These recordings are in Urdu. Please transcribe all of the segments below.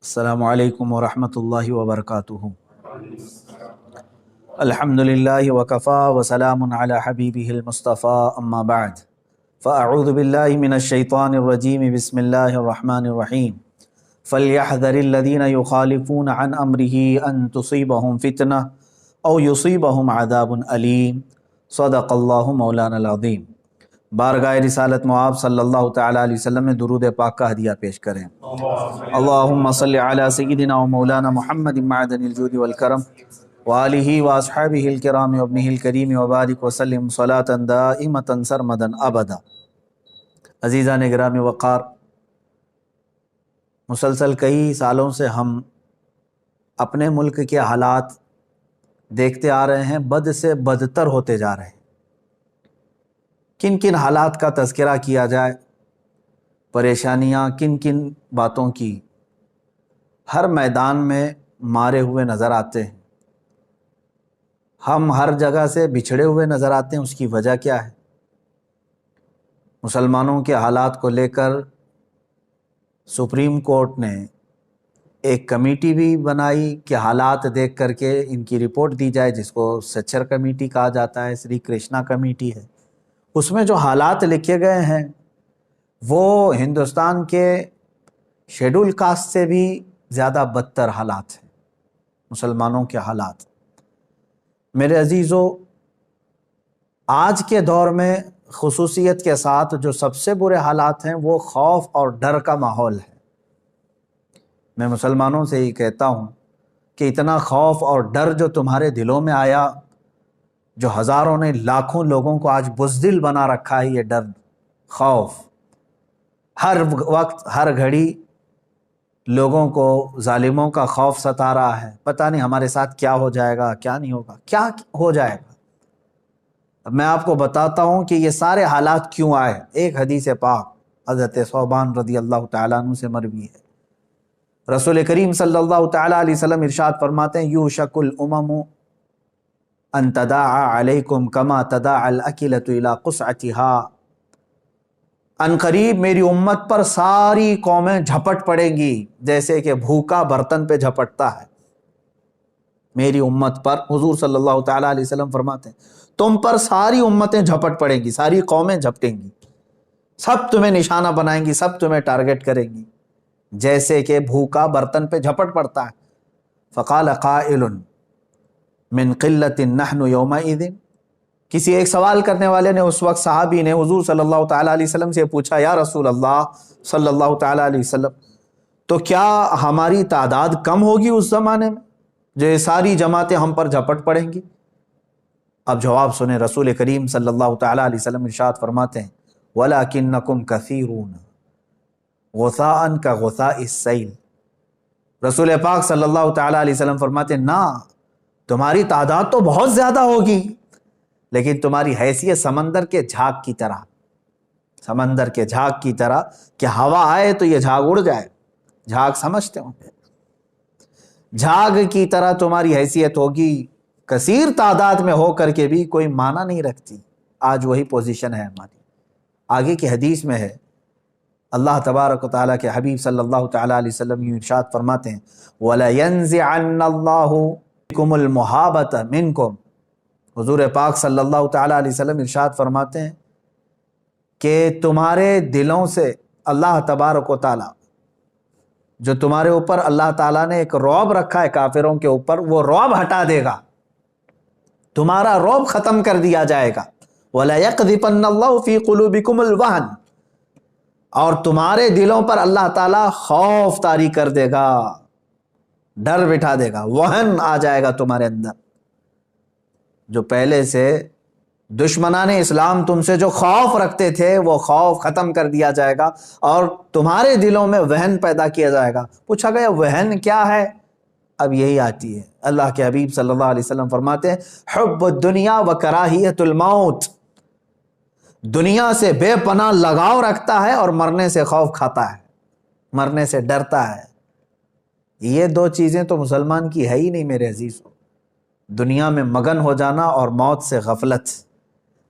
السلام علیکم ورحمۃ اللہ وبرکاتہ۔ الحمدللہ وکفا وسلام علی حبیبہ المصطفیٰ اما بعد فاعوذ باللہ من الشیطان الرجیم بسم اللہ الرحمن الرحیم فلیحذر الذین یخالفون عن امرہ ان تصیبہم فتنہ او یصیبہم عذاب علیم۔ صدق اللہ مولانا العظیم۔ بارگاہ رسالت معاب صلی اللہ تعالیٰ علیہ وسلم میں درود پاک کا ہدیہ پیش کریں۔ اللہم صلی علی سیدنا و مولانا محمد معدن الجود والکرم وآلہ واصحابہ الکرام وابنہ الکریم وبارک وسلم صلاۃ دائمۃ سرمدا ابدا۔ عزیزان گرامی وقار، مسلسل کئی سالوں سے ہم اپنے ملک کے حالات دیکھتے آ رہے ہیں، بد سے بدتر ہوتے جا رہے ہیں۔ کن کن حالات کا تذکرہ کیا جائے، پریشانیاں کن کن باتوں کی، ہر میدان میں مارے ہوئے نظر آتے ہیں، ہم ہر جگہ سے بچھڑے ہوئے نظر آتے ہیں۔ اس کی وجہ کیا ہے؟ مسلمانوں کے حالات کو لے کر سپریم کورٹ نے ایک کمیٹی بھی بنائی کہ حالات دیکھ کر کے ان کی رپورٹ دی جائے، جس کو سچر کمیٹی کہا جاتا ہے، سری کرشنا کمیٹی ہے۔ اس میں جو حالات لکھے گئے ہیں وہ ہندوستان کے شیڈول کاسٹ سے بھی زیادہ بدتر حالات ہیں، مسلمانوں کے حالات۔ میرے عزیزو، آج کے دور میں خصوصیت کے ساتھ جو سب سے برے حالات ہیں وہ خوف اور ڈر کا ماحول ہے۔ میں مسلمانوں سے ہی کہتا ہوں کہ اتنا خوف اور ڈر جو تمہارے دلوں میں آیا، جو ہزاروں نے لاکھوں لوگوں کو آج بزدل بنا رکھا ہے، یہ ڈر، خوف، ہر وقت ہر گھڑی لوگوں کو ظالموں کا خوف ستا رہا ہے۔ پتہ نہیں ہمارے ساتھ کیا ہو جائے گا، کیا نہیں ہوگا، کیا ہو جائے گا۔ اب میں آپ کو بتاتا ہوں کہ یہ سارے حالات کیوں آئے۔ ایک حدیث پاک حضرت ثوبان رضی اللہ تعالیٰ عنہ سے مروی ہے۔ رسول کریم صلی اللہ تعالیٰ علیہ وسلم ارشاد فرماتے ہیں، یوشک الامم ان تداعى علیکم کما تداعى الاکلۃ الی قصعتها۔ ان قریب میری امت پر ساری قومیں جھپٹ پڑیں گی جیسے کہ بھوکا برتن پہ جھپٹتا ہے۔ میری امت پر، حضور صلی اللہ تعالیٰ علیہ وسلم فرماتے ہیں، تم پر ساری امتیں جھپٹ پڑیں گی، ساری قومیں جھپٹیں گی، سب تمہیں نشانہ بنائیں گی، سب تمہیں ٹارگٹ کریں گی جیسے کہ بھوکا برتن پہ جھپٹ پڑتا ہے۔ فقال قائل من قلت نحن یومئذ، کسی ایک سوال کرنے والے نے اس وقت، صحابی نے حضور صلی اللہ تعالیٰ علیہ وسلم سے پوچھا، یا رسول اللہ صلی اللہ تعالیٰ علیہ وسلم، تو کیا ہماری تعداد کم ہوگی اس زمانے میں جو یہ ساری جماعتیں ہم پر جھپٹ پڑیں گی؟ اب جواب سنیں، رسول کریم صلی اللہ تعالیٰ علیہ وسلم ارشاد فرماتے ہیں، وَلَكِنَّكُمْ كَثِيرُونَ غُثَاءً كَغُثَاءِ السَّيْلِ۔ رسول پاک صلی اللہ تعالیٰ علیہ وسلم فرماتے ہیں، نہ، تمہاری تعداد تو بہت زیادہ ہوگی لیکن تمہاری حیثیت سمندر کے جھاگ کی طرح، سمندر کے جھاگ کی طرح کہ ہوا آئے تو یہ جھاگ اڑ جائے، جھاگ سمجھتے ہوں گے، جھاگ کی طرح تمہاری حیثیت ہوگی، کثیر تعداد میں ہو کر کے بھی کوئی معنی نہیں رکھتی۔ آج وہی پوزیشن ہے ہماری۔ آگے کی حدیث میں ہے، اللہ تبارک و تعالیٰ کے حبیب صلی اللہ تعالیٰ علیہ وسلم یوں ارشاد فرماتے ہیں، وَلَيَنزِعَنَّ اللَّهُ بِكُمُ الْمُحَابَةَ مِنْكُمْ۔ حضور پاک صلی اللہ تعالیٰ علیہ وسلم ارشاد فرماتے ہیں کہ تمہارے دلوں سے اللہ تبارک و تعالیٰ، جو تمہارے اوپر اللہ تعالیٰ نے ایک رعب رکھا ہے کافروں کے اوپر، وہ رعب ہٹا دے گا، تمہارا رعب ختم کر دیا جائے گا۔ وَلَيَقْذِفَنَّ اللَّهُ فِي قُلُوبِكُمُ الْوَهْنَ، اور تمہارے دلوں پر اللہ تعالیٰ خوف طاری کر دے گا، ڈر بٹھا دے گا، وہن آ جائے گا تمہارے اندر۔ جو پہلے سے دشمنان اسلام تم سے جو خوف رکھتے تھے وہ خوف ختم کر دیا جائے گا اور تمہارے دلوں میں وہن پیدا کیا جائے گا۔ پوچھا گیا وہن کیا ہے؟ اب یہی آتی ہے، اللہ کے حبیب صلی اللہ علیہ وسلم فرماتے ہیں، حب الدنیا و کراہیت الموت، دنیا سے بے پناہ لگاؤ رکھتا ہے اور مرنے سے خوف کھاتا ہے، مرنے سے ڈرتا ہے۔ یہ دو چیزیں تو مسلمان کی ہے ہی نہیں میرے عزیزو، دنیا میں مگن ہو جانا اور موت سے غفلت۔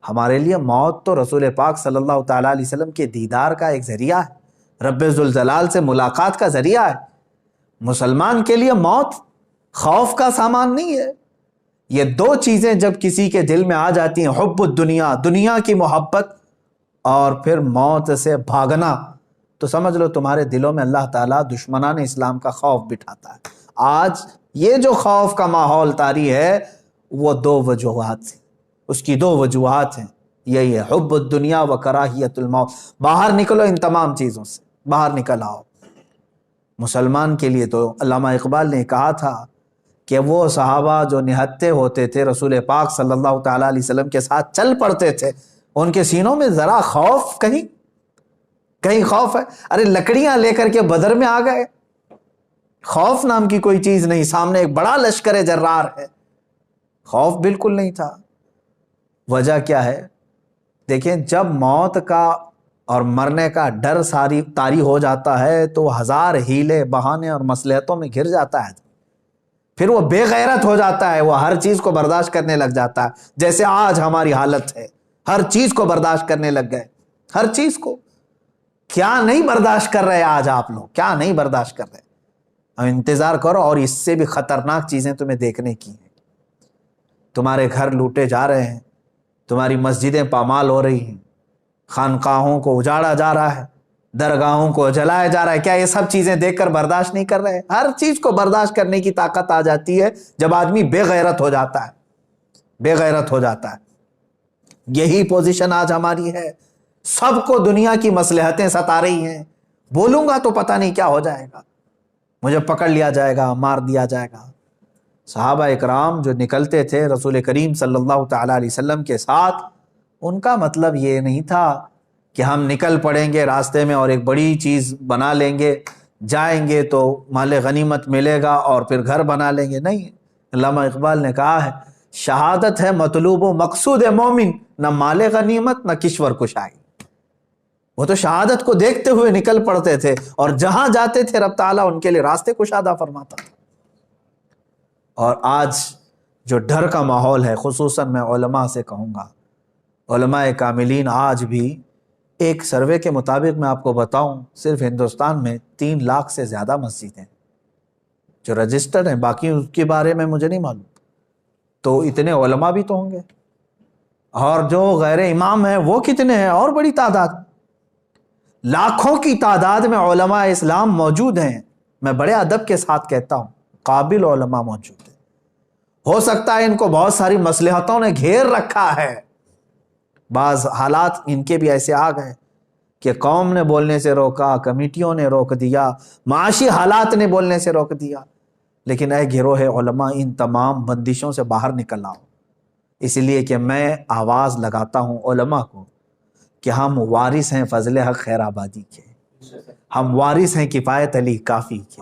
ہمارے لیے موت تو رسول پاک صلی اللہ تعالیٰ علیہ وسلم کے دیدار کا ایک ذریعہ ہے، رب ذوالجلال سے ملاقات کا ذریعہ ہے۔ مسلمان کے لیے موت خوف کا سامان نہیں ہے. یہ دو چیزیں جب کسی کے دل میں آ جاتی ہیں، حب الدنیا، دنیا کی محبت، اور پھر موت سے بھاگنا، تو سمجھ لو تمہارے دلوں میں اللہ تعالیٰ دشمنان اسلام کا خوف بٹھاتا ہے. آج یہ جو خوف کا ماحول طاری ہے وہ دو وجوہات ہیں، اس کی دو وجوہات ہیں. یہی ہے حب الدنیا و کراہیت الموت. باہر نکلو ان تمام چیزوں سے، باہر نکل آؤ. مسلمان کے لیے تو علامہ اقبال نے کہا تھا کہ وہ صحابہ جو نہتے ہوتے تھے رسول پاک صلی اللہ تعالیٰ علیہ وسلم کے ساتھ چل پڑتے تھے، ان کے سینوں میں ذرا خوف کہیں خوف ہے؟ ارے لکڑیاں لے کر کے بدر میں آ گئے، خوف نام کی کوئی چیز نہیں، سامنے ایک بڑا لشکر جرار ہے، خوف بالکل نہیں تھا. وجہ کیا ہے؟ دیکھیں جب موت کا اور مرنے کا ڈر ساری طاری ہو جاتا ہے تو ہزار ہیلے بہانے اور مصلحتوں میں گھر جاتا ہے، پھر وہ بے غیرت ہو جاتا ہے، وہ ہر چیز کو برداشت کرنے لگ جاتا ہے. جیسے آج ہماری حالت ہے، ہر چیز کو برداشت کرنے لگ گئے، ہر چیز کو. کیا نہیں برداشت کر رہے آج آپ لوگ، کیا نہیں برداشت کر رہے؟ انتظار کرو اور اس سے بھی خطرناک چیزیں تمہیں دیکھنے کی ہیں. تمہارے گھر لوٹے جا رہے ہیں، تمہاری مسجدیں پامال ہو رہی ہیں، خانقاہوں کو اجاڑا جا رہا ہے، درگاہوں کو جلایا جا رہا ہے. کیا یہ سب چیزیں دیکھ کر برداشت نہیں کر رہے؟ ہر چیز کو برداشت کرنے کی طاقت آ جاتی ہے جب آدمی بے غیرت ہو جاتا ہے، بے غیرت ہو جاتا ہے. یہی پوزیشن آج ہماری ہے. سب کو دنیا کی مصلحتیں ستا رہی ہیں. بولوں گا تو پتہ نہیں کیا ہو جائے گا، مجھے پکڑ لیا جائے گا، مار دیا جائے گا. صحابہ اکرام جو نکلتے تھے رسول کریم صلی اللہ تعالیٰ علیہ وسلم کے ساتھ، ان کا مطلب یہ نہیں تھا کہ ہم نکل پڑیں گے راستے میں اور ایک بڑی چیز بنا لیں گے، جائیں گے تو مال غنیمت ملے گا اور پھر گھر بنا لیں گے. نہیں، علامہ اقبال نے کہا ہے شہادت ہے مطلوب و مقصود مومن، نہ مال غنیمت نہ کشور کشائی. وہ تو شہادت کو دیکھتے ہوئے نکل پڑتے تھے اور جہاں جاتے تھے رب تعالیٰ ان کے لیے راستے کشادہ فرماتا تھا. اور آج جو ڈر کا ماحول ہے، خصوصاً میں علماء سے کہوں گا، علماء کاملین آج بھی ایک سروے کے مطابق میں آپ کو بتاؤں صرف ہندوستان میں 3 لاکھ سے زیادہ مسجد ہیں جو رجسٹرڈ ہیں، باقی اس کے بارے میں مجھے نہیں معلوم. تو اتنے علماء بھی تو ہوں گے، اور جو غیر امام ہیں وہ کتنے ہیں؟ اور بڑی تعداد، لاکھوں کی تعداد میں علماء اسلام موجود ہیں. میں بڑے ادب کے ساتھ کہتا ہوں قابل علماء موجود ہیں. ہو سکتا ہے ان کو بہت ساری مصلحتوں نے گھیر رکھا ہے، بعض حالات ان کے بھی ایسے آ گئے کہ قوم نے بولنے سے روکا، کمیٹیوں نے روک دیا، معاشی حالات نے بولنے سے روک دیا. لیکن اے گروہ علماء، ان تمام بندشوں سے باہر نکل آؤ. اس لیے کہ میں آواز لگاتا ہوں علماء کو کہ ہم وارث ہیں فضل حق خیر آبادی کے، ہم وارث ہیں کفایت علی کافی کے.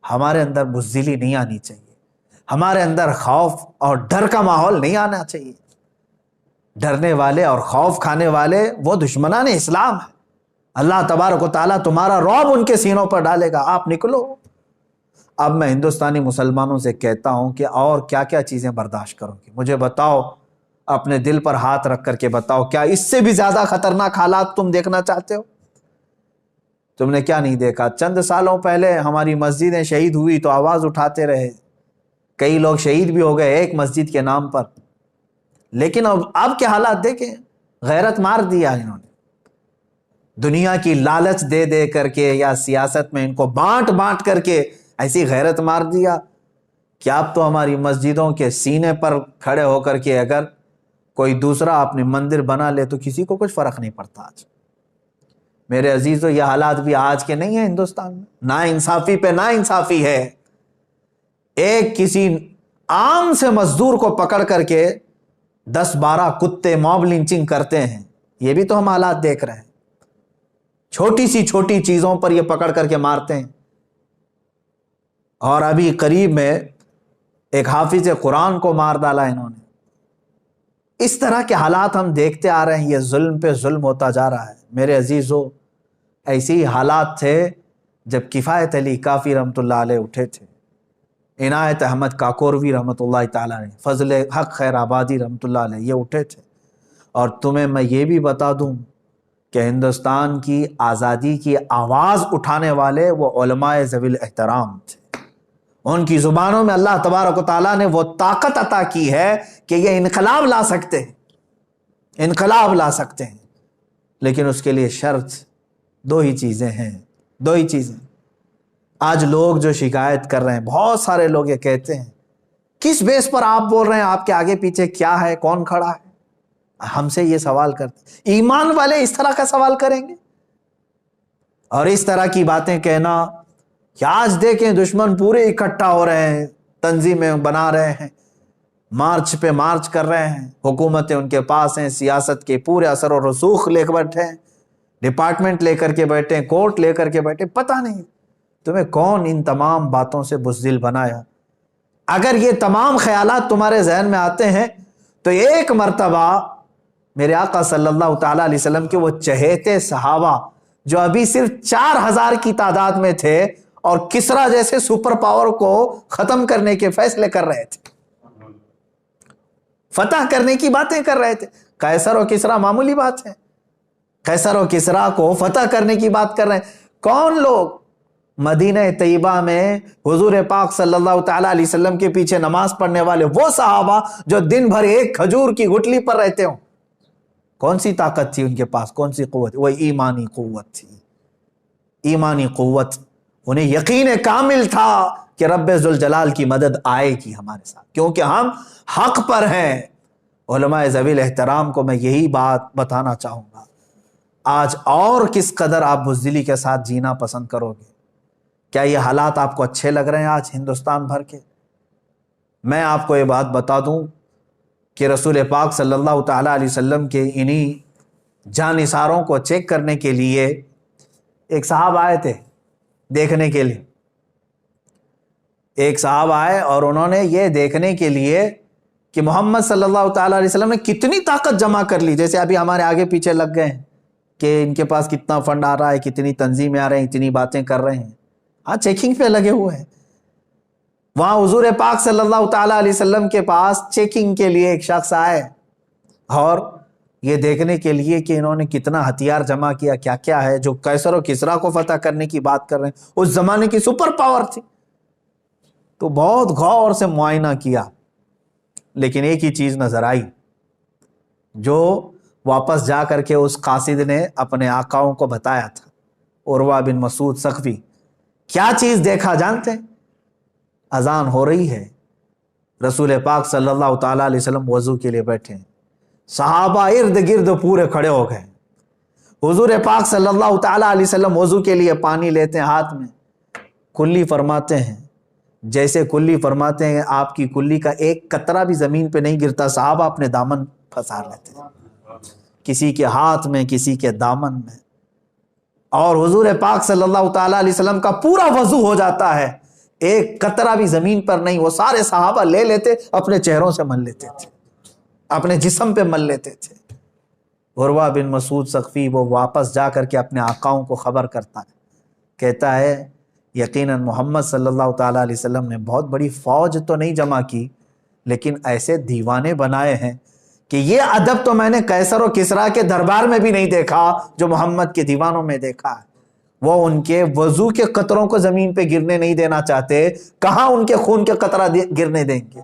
ہمارے اندر بزدلی نہیں آنی چاہیے، ہمارے اندر خوف اور ڈر کا ماحول نہیں آنا چاہیے. ڈرنے والے اور خوف کھانے والے وہ دشمنان اسلام ہیں. اللہ تبارک و تعالیٰ تمہارا رعب ان کے سینوں پر ڈالے گا. آپ نکلو. اب میں ہندوستانی مسلمانوں سے کہتا ہوں کہ اور کیا کیا چیزیں برداشت کرو گے؟ مجھے بتاؤ، اپنے دل پر ہاتھ رکھ کر کے بتاؤ، کیا اس سے بھی زیادہ خطرناک حالات تم دیکھنا چاہتے ہو؟ تم نے کیا نہیں دیکھا؟ چند سالوں پہلے ہماری مسجدیں شہید ہوئی تو آواز اٹھاتے رہے، کئی لوگ شہید بھی ہو گئے ایک مسجد کے نام پر. لیکن اب کے حالات دیکھیں، غیرت مار دیا انہوں نے. دنیا کی لالچ دے دے کر کے یا سیاست میں ان کو بانٹ بانٹ کر کے ایسی غیرت مار دیا کہ اب تو ہماری مسجدوں کے سینے پر کھڑے ہو کر کے اگر کوئی دوسرا اپنی مندر بنا لے تو کسی کو کچھ فرق نہیں پڑتا. آج میرے عزیزو یہ حالات بھی آج کے نہیں ہیں ہندوستان میں. نا انصافی پہ نا انصافی ہے. ایک کسی عام سے مزدور کو پکڑ کر کے 10-12 کتے موب لنچنگ کرتے ہیں. یہ بھی تو ہم حالات دیکھ رہے ہیں. چھوٹی سی چھوٹی چیزوں پر یہ پکڑ کر کے مارتے ہیں. اور ابھی قریب میں ایک حافظ قرآن کو مار ڈالا انہوں نے. اس طرح کے حالات ہم دیکھتے آ رہے ہیں. یہ ظلم پہ ظلم ہوتا جا رہا ہے. میرے عزیزو ایسے ہی حالات تھے جب کفایت علی کافی رحمۃ اللہ علیہ اٹھے تھے، عنایت احمد کاکوروی رحمۃ اللہ تعالیٰ علیہ، فضل حق خیر آبادی رحمۃ اللہ علیہ، یہ اٹھے تھے. اور تمہیں میں یہ بھی بتا دوں کہ ہندوستان کی آزادی کی آواز اٹھانے والے وہ علماء ذوی الاحترام تھے. ان کی زبانوں میں اللہ تبارک و تعالیٰ نے وہ طاقت عطا کی ہے کہ یہ انقلاب لا سکتے ہیں، انقلاب لا سکتے ہیں. لیکن اس کے لیے شرط دو ہی چیزیں ہیں، دو ہی چیزیں. آج لوگ جو شکایت کر رہے ہیں، بہت سارے لوگ یہ کہتے ہیں کس بیس پر آپ بول رہے ہیں، آپ کے آگے پیچھے کیا ہے، کون کھڑا ہے. ہم سے یہ سوال کرتے، ایمان والے اس طرح کا سوال کریں گے؟ اور اس طرح کی باتیں کہنا کہ آج دیکھیں دشمن پورے اکٹھا ہو رہے ہیں، تنظیمیں بنا رہے ہیں، مارچ پہ مارچ کر رہے ہیں، حکومتیں ان کے پاس ہیں، سیاست کے پورے اثر و رسوخ لے کر بیٹھے ہیں، ڈپارٹمنٹ لے کر کے بیٹھے، کورٹ لے کر کے بیٹھے. پتہ نہیں تمہیں کون ان تمام باتوں سے بزدل بنایا. اگر یہ تمام خیالات تمہارے ذہن میں آتے ہیں تو ایک مرتبہ میرے آقا صلی اللہ تعالیٰ علیہ وسلم کے وہ چہیتے صحابہ جو ابھی صرف 4000 کی تعداد میں تھے اور کسرا جیسے سپر پاور کو ختم کرنے کے فیصلے کر رہے تھے، فتح کرنے کی باتیں کر رہے تھے. قیصر و کسرا معمولی بات ہے، قیصر و کسرا کو فتح کرنے کی بات کر رہے ہیں. کون لوگ مدینہ طیبہ میں حضور پاک صلی اللہ تعالیٰ علیہ وسلم کے پیچھے نماز پڑھنے والے وہ صحابہ جو دن بھر ایک کھجور کی گٹلی پر رہتے ہوں، کون سی طاقت تھی ان کے پاس، کون سی قوت؟ وہ ایمانی قوت تھی، ایمانی قوت. انہیں یقین کامل تھا کہ رب ذوالجلال کی مدد آئے گی ہمارے ساتھ، کیونکہ ہم حق پر ہیں. علماء ذوی الاحترام کو میں یہی بات بتانا چاہوں گا. آج اور کس قدر آپ بزدلی کے ساتھ جینا پسند کرو گے؟ کیا یہ حالات آپ کو اچھے لگ رہے ہیں آج ہندوستان بھر کے؟ میں آپ کو یہ بات بتا دوں کہ رسول پاک صلی اللہ تعالیٰ علیہ وسلم کے انہی جانثاروں کو چیک کرنے کے لیے ایک صاحب آئے تھے دیکھنے کے لیے. ایک صاحب آئے اور انہوں نے یہ دیکھنے کے لیے کہ محمد صلی اللہ تعالیٰ علیہ وسلم نے کتنی طاقت جمع کر لی. جیسے ابھی ہمارے آگے پیچھے لگ گئے ہیں کہ ان کے پاس کتنا فنڈ آ رہا ہے، کتنی تنظیمیں آ رہے ہیں، اتنی باتیں کر رہے ہیں. ہاں چیکنگ پہ لگے ہوئے ہیں. وہاں حضور پاک صلی اللہ تعالیٰ علیہ وسلم کے پاس چیکنگ کے لیے ایک شخص آئے اور یہ دیکھنے کے لیے کہ انہوں نے کتنا ہتھیار جمع کیا، کیا کیا ہے، جو قیصر و کسرا کو فتح کرنے کی بات کر رہے ہیں، اس زمانے کی سپر پاور تھی. تو بہت غور سے معائنہ کیا، لیکن ایک ہی چیز نظر آئی جو واپس جا کر کے اس قاصد نے اپنے آقاؤں کو بتایا تھا، عروہ بن مسعود ثقفی. کیا چیز دیکھا جانتے ہیں؟ اذان ہو رہی ہے، رسول پاک صلی اللہ تعالیٰ علیہ وسلم وضو کے لیے بیٹھے ہیں، صحابہ ارد گرد پورے کھڑے ہو گئے. حضور پاک صلی اللہ تعالیٰ علیہ وسلم وضو کے لیے پانی لیتے ہیں ہاتھ میں، کلی فرماتے ہیں، جیسے کلی فرماتے ہیں آپ کی کلی کا ایک قطرہ بھی زمین پہ نہیں گرتا. صحابہ اپنے دامن پھنسا لیتے ہیں، کسی کے ہاتھ میں، کسی کے دامن میں، اور حضور پاک صلی اللہ تعالیٰ علیہ وسلم کا پورا وضو ہو جاتا ہے، ایک قطرہ بھی زمین پر نہیں. وہ سارے صحابہ لے لیتے، اپنے چہروں سے مل لیتے تھے، اپنے جسم پہ مل لیتے تھے. عروہ بن مسعود ثقفی وہ واپس جا کر کے اپنے آقاؤں کو خبر کرتا ہے، کہتا ہے یقیناً محمد صلی اللہ تعالیٰ علیہ وسلم نے بہت بڑی فوج تو نہیں جمع کی، لیکن ایسے دیوانے بنائے ہیں کہ یہ ادب تو میں نے قیصر و کسرا کے دربار میں بھی نہیں دیکھا جو محمد کے دیوانوں میں دیکھا ہے. وہ ان کے وضو کے قطروں کو زمین پہ گرنے نہیں دینا چاہتے، کہاں ان کے خون کے قطرہ گرنے دیں گے؟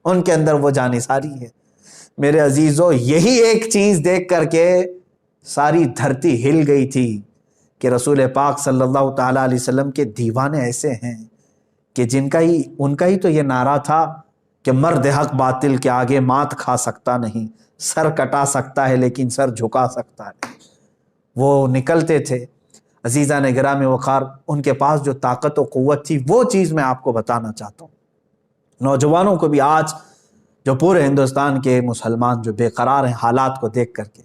ان کے اندر وہ جانثاری ہے. میرے عزیزو، یہی ایک چیز دیکھ کر کے ساری دھرتی ہل گئی تھی کہ رسول پاک صلی اللہ تعالیٰ علیہ وسلم کے دیوانے ایسے ہیں کہ ان کا ہی تو یہ نعرہ تھا کہ مرد حق باطل کے آگے مات کھا سکتا نہیں، سر کٹا سکتا ہے لیکن سر جھکا سکتا ہے. وہ نکلتے تھے. عزیزان گرامی وقار، ان کے پاس جو طاقت و قوت تھی وہ چیز میں آپ کو بتانا چاہتا ہوں. نوجوانوں کو بھی آج جو پورے ہندوستان کے مسلمان جو بے قرار ہیں حالات کو دیکھ کر کے،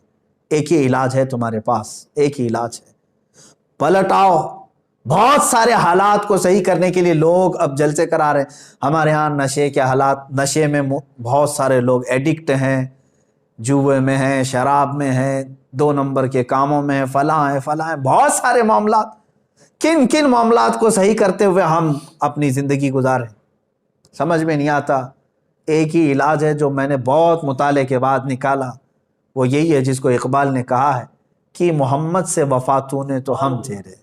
ایک ہی علاج ہے تمہارے پاس، ایک ہی علاج ہے، پلٹ آؤ. بہت سارے حالات کو صحیح کرنے کے لیے لوگ اب جلسے کرا رہے ہیں. ہمارے ہاں نشے کے حالات، نشے میں بہت سارے لوگ ایڈکٹ ہیں، جوئے میں ہیں، شراب میں ہیں، 2 نمبر کے کاموں میں ہیں، فلاں ہیں، بہت سارے معاملات. کن کن معاملات کو صحیح کرتے ہوئے ہم اپنی زندگی گزاریں، سمجھ میں نہیں آتا. ایک ہی علاج ہے جو میں نے بہت مطالعے کے بعد نکالا، وہ یہی ہے جس کو اقبال نے کہا ہے کہ محمد سے وفا تو نے تو ہم تیرے،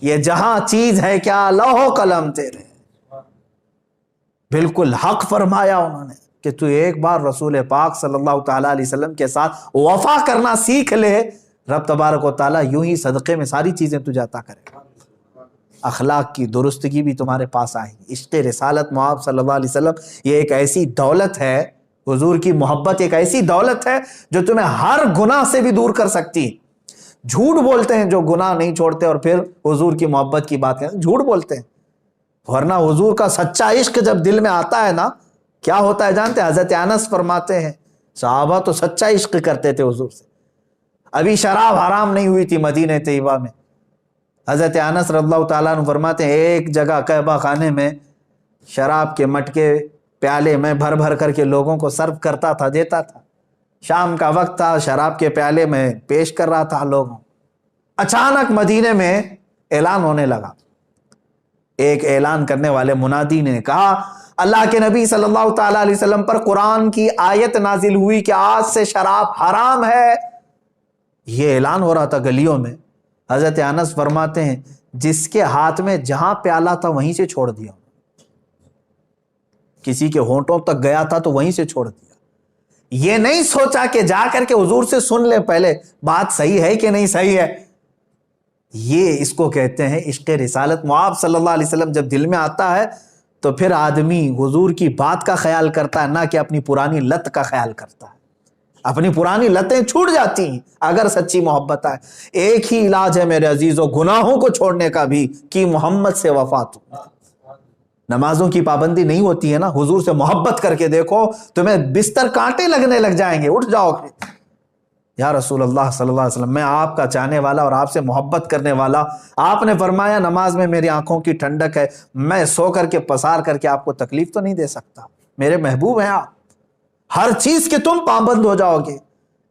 یہ جہاں چیز ہے کیا لوح و قلم تیرے۔ بالکل حق فرمایا انہوں نے کہ تو ایک بار رسول پاک صلی اللہ تعالیٰ علیہ وسلم کے ساتھ وفا کرنا سیکھ لے، رب تبارک و تعالیٰ یوں ہی صدقے میں ساری چیزیں تجھے عطا کرے گا۔ اخلاق کی درستگی بھی تمہارے پاس آئے گی۔ عشق رسالت محمد صلی اللہ علیہ وسلم یہ ایک ایسی دولت ہے، حضور کی محبت ایک ایسی دولت ہے جو تمہیں ہر گناہ سے بھی دور کر سکتی۔ جھوٹ بولتے ہیں جو گناہ نہیں چھوڑتے اور پھر حضور کی محبت کی بات کرتے ہیں، جھوٹ بولتے ہیں، ورنہ حضور کا سچا عشق جب دل میں آتا ہے نا کیا ہوتا ہے جانتے ہیں؟ حضرت انس فرماتے ہیں صحابہ تو سچا عشق کرتے تھے حضور سے، ابھی شراب حرام نہیں ہوئی تھی مدینہ طیبہ میں۔ حضرت انس رضی اللہ تعالیٰ عنہ فرماتے ہیں ایک جگہ کعبہ خانے میں شراب کے مٹکے پیالے میں بھر بھر کر کے لوگوں کو سرو کرتا تھا، دیتا تھا۔ شام کا وقت تھا، شراب کے پیالے میں پیش کر رہا تھا لوگوں۔ اچانک مدینے میں اعلان ہونے لگا، ایک اعلان کرنے والے منادی نے کہا اللہ کے نبی صلی اللہ تعالیٰ علیہ وسلم پر قرآن کی آیت نازل ہوئی کہ آج سے شراب حرام ہے۔ یہ اعلان ہو رہا تھا گلیوں میں۔ حضرت انس فرماتے ہیں جس کے ہاتھ میں جہاں پیالہ تھا وہیں سے چھوڑ دیا، کسی کے ہونٹوں تک گیا تھا تو وہیں سے چھوڑ دیا۔ یہ نہیں سوچا کہ جا کر کے حضور سے سن لے پہلے بات صحیح ہے کہ نہیں صحیح ہے۔ یہ اس کو کہتے ہیں عشق رسالت محمد صلی اللہ علیہ وسلم جب دل میں آتا ہے تو پھر آدمی حضور کی بات کا خیال کرتا ہے، نہ کہ اپنی پرانی لت کا خیال کرتا ہے۔ اپنی پرانی لتیں چھوٹ جاتی ہیں اگر سچی محبت آئے۔ ایک ہی علاج ہے میرے عزیزوں گناہوں کو چھوڑنے کا بھی، کہ محمد سے وفا تو۔ نمازوں کی پابندی نہیں ہوتی ہے نا، حضور سے محبت کر کے دیکھو تمہیں بستر کانٹے لگنے لگ جائیں گے، اٹھ جاؤ گے یا رسول اللہ صلی اللہ علیہ وسلم میں آپ کا چاہنے والا اور آپ سے محبت کرنے والا۔ آپ نے فرمایا نماز میں میری آنکھوں کی ٹھنڈک ہے، میں سو کر کے پسار کر کے آپ کو تکلیف تو نہیں دے سکتا، میرے محبوب ہیں آپ، ہر چیز کے تم پابند ہو جاؤ گے۔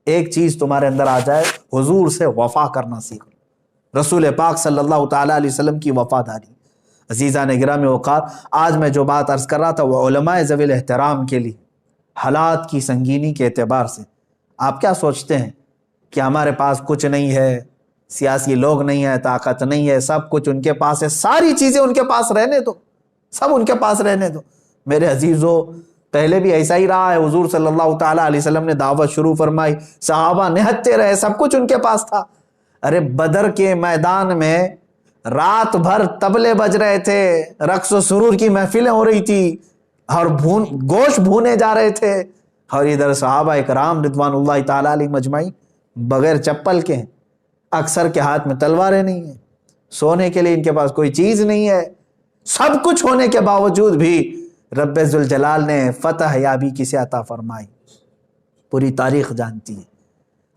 ایک چیز تمہارے اندر آ جائے، حضور سے وفا کرنا سیکھو، رسول پاک صلی اللہ تعالیٰ علیہ وسلم کی وفاداری۔ عزیزان گرامی وقار، آج میں جو بات عرض کر رہا تھا وہ علماء ذوی الاحترام کے لیے، حالات کی سنگینی کے اعتبار سے۔ آپ کیا سوچتے ہیں کہ ہمارے پاس کچھ نہیں ہے، سیاسی لوگ نہیں ہے، طاقت نہیں ہے، سب کچھ ان کے پاس ہے، ساری چیزیں ان کے پاس رہنے دو، سب ان کے پاس رہنے دو۔ میرے عزیزوں پہلے بھی ایسا ہی رہا ہے، حضور صلی اللہ تعالیٰ علیہ وسلم نے دعوت شروع فرمائی، صحابہ نہتے رہے، سب کچھ ان کے پاس تھا۔ ارے بدر کے میدان میں رات بھر طبلے بج رہے تھے، رقص و سرور کی محفلیں ہو رہی تھی اور گوشت بھونے جا رہے تھے، اور ادھر صحابہ اکرام رضوان اللہ تعالیٰ علیہ مجمعین بغیر چپل کے ہیں، اکثر کے ہاتھ میں تلواریں نہیں ہیں، سونے کے لیے ان کے پاس کوئی چیز نہیں ہے، سب کچھ ہونے کے باوجود بھی رب ذوالجلال نے فتح یابی کسے عطا فرمائی، پوری تاریخ جانتی ہے۔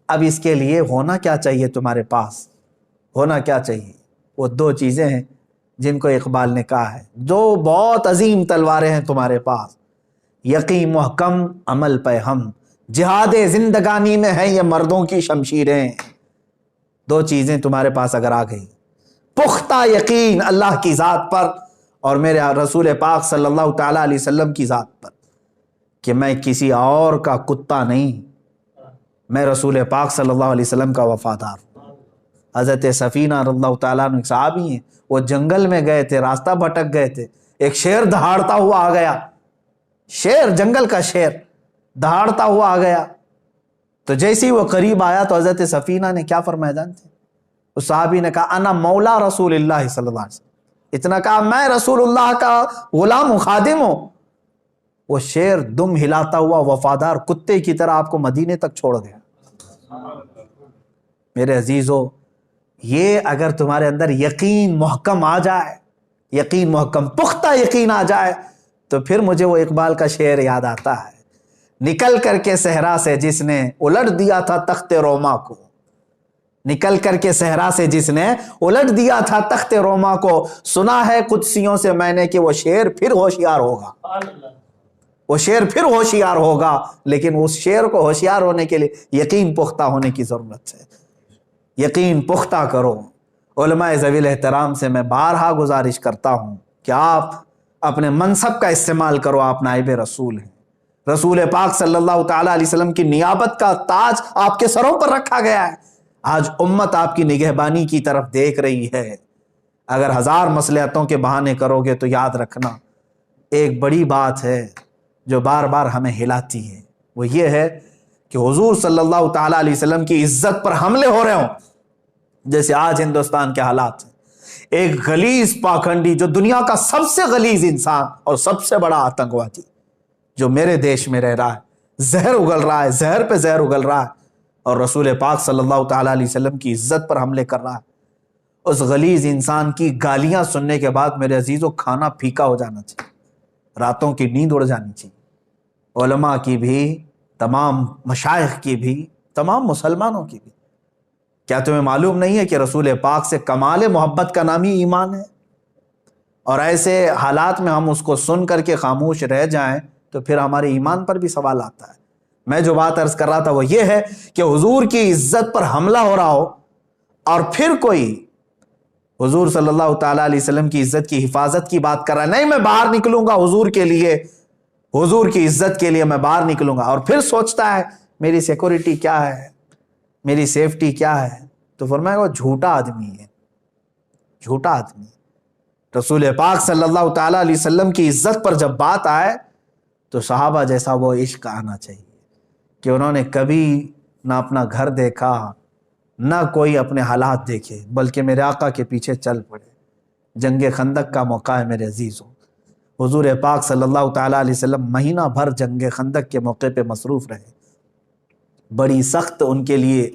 اب اس کے لیے ہونا کیا چاہیے تمہارے پاس؟ ہونا کیا چاہیے؟ وہ دو چیزیں ہیں جن کو اقبال نے کہا ہے، دو بہت عظیم تلواریں ہیں تمہارے پاس، یقین محکم عمل پہ ہم، جہاد زندگانی میں ہیں یہ مردوں کی شمشیریں۔ دو چیزیں تمہارے پاس اگر آ گئی، پختہ یقین اللہ کی ذات پر اور میرے رسول پاک صلی اللہ تعالیٰ علیہ وسلم کی ذات پر، کہ میں کسی اور کا کتا نہیں، میں رسول پاک صلی اللہ علیہ وسلم کا وفادار ہوں۔ حضرت سفینہ رضی اللہ تعالیٰ عنہ ایک صحابی ہیں، وہ جنگل میں گئے تھے، راستہ بھٹک گئے تھے، ایک شیر دہاڑتا ہوا آ گیا، شیر، جنگل کا شیر دہاڑتا ہوا آ گیا، تو جیسے ہی وہ قریب آیا تو حضرت سفینہ نے کیا فرمایا جانتے ہیں؟ اس صحابی نے کہا انا مولا رسول اللہ صلی اللہ علیہ وسلم، اتنا کہا میں رسول اللہ کا غلام و خادم ہوں۔ وہ شیر دم ہلاتا ہوا وفادار کتے کی طرح آپ کو مدینے تک چھوڑ گیا۔ میرے عزیزو، یہ اگر تمہارے اندر یقین محکم آ جائے، یقین محکم پختہ یقین آ جائے، تو پھر مجھے وہ اقبال کا شعر یاد آتا ہے، نکل کر کے صحرا سے جس نے الٹ دیا تھا تخت روما کو، نکل کر کے صحرا سے جس نے الٹ دیا تھا تخت روما کو، سنا ہے قدسیوں سے میں نے کہ وہ شیر پھر ہوشیار ہوگا، وہ شیر پھر ہوشیار ہوگا، لیکن اس شیر کو ہوشیار ہونے کے لیے یقین پختہ ہونے کی ضرورت ہے۔ یقین پختہ کرو۔ علماء ذوی الاحترام سے میں بارہا گزارش کرتا ہوں کہ آپ اپنے منصب کا استعمال کرو، آپ نائب رسول ہیں، رسول پاک صلی اللہ تعالیٰ علیہ وسلم کی نیابت کا تاج آپ کے سروں پر رکھا گیا ہے، آج امت آپ کی نگہبانی کی طرف دیکھ رہی ہے۔ اگر 1000 مصلحتوں کے بہانے کرو گے تو یاد رکھنا ایک بڑی بات ہے جو بار بار ہمیں ہلاتی ہے، وہ یہ ہے کہ حضور صلی اللہ تعالیٰ علیہ وسلم کی عزت پر حملے ہو رہے ہوں، جیسے آج ہندوستان کے حالات ہیں۔ ایک غلیظ پاکھنڈی جو دنیا کا سب سے غلیظ انسان اور سب سے بڑا آتنکوادی جو میرے دیش میں رہ رہا ہے، زہر اگل رہا ہے، زہر پہ زہر اگل رہا ہے، اور رسول پاک صلی اللہ تعالیٰ علیہ وسلم کی عزت پر حملے کر رہا ہے۔ اس غلیظ انسان کی گالیاں سننے کے بعد میرے عزیزوں کھانا پھیکا ہو جانا چاہیے، راتوں کی نیند اڑ جانی چاہیے، علماء کی بھی، تمام مشائخ کی بھی، تمام مسلمانوں کی بھی۔ کیا تمہیں معلوم نہیں ہے کہ رسول پاک سے کمال محبت کا نام ہی ایمان ہے؟ اور ایسے حالات میں ہم اس کو سن کر کے خاموش رہ جائیں تو پھر ہمارے ایمان پر بھی سوال آتا ہے۔ میں جو بات عرض کر رہا تھا وہ یہ ہے کہ حضور کی عزت پر حملہ ہو رہا ہو اور پھر کوئی حضور صلی اللہ تعالیٰ علیہ وسلم کی عزت کی حفاظت کی بات کر رہا ہے، نہیں میں باہر نکلوں گا حضور کے لیے، حضور کی عزت کے لیے میں باہر نکلوں گا، اور پھر سوچتا ہے میری سیکورٹی کیا ہے، میری سیفٹی کیا ہے، تو فرمایا وہ جھوٹا آدمی ہے، جھوٹا آدمی۔ رسول پاک صلی اللہ تعالیٰ علیہ وسلم کی عزت پر جب بات آئے تو صحابہ جیسا وہ عشق آنا چاہیے کہ انہوں نے کبھی نہ اپنا گھر دیکھا نہ کوئی اپنے حالات دیکھے، بلکہ میرے آقا کے پیچھے چل پڑے۔ جنگ خندق کا موقع ہے میرے عزیزوں، حضور پاک صلی اللہ تعالیٰ علیہ وسلم مہینہ بھر جنگ خندق کے موقع پہ مصروف رہے۔ بڑی سخت ان کے لیے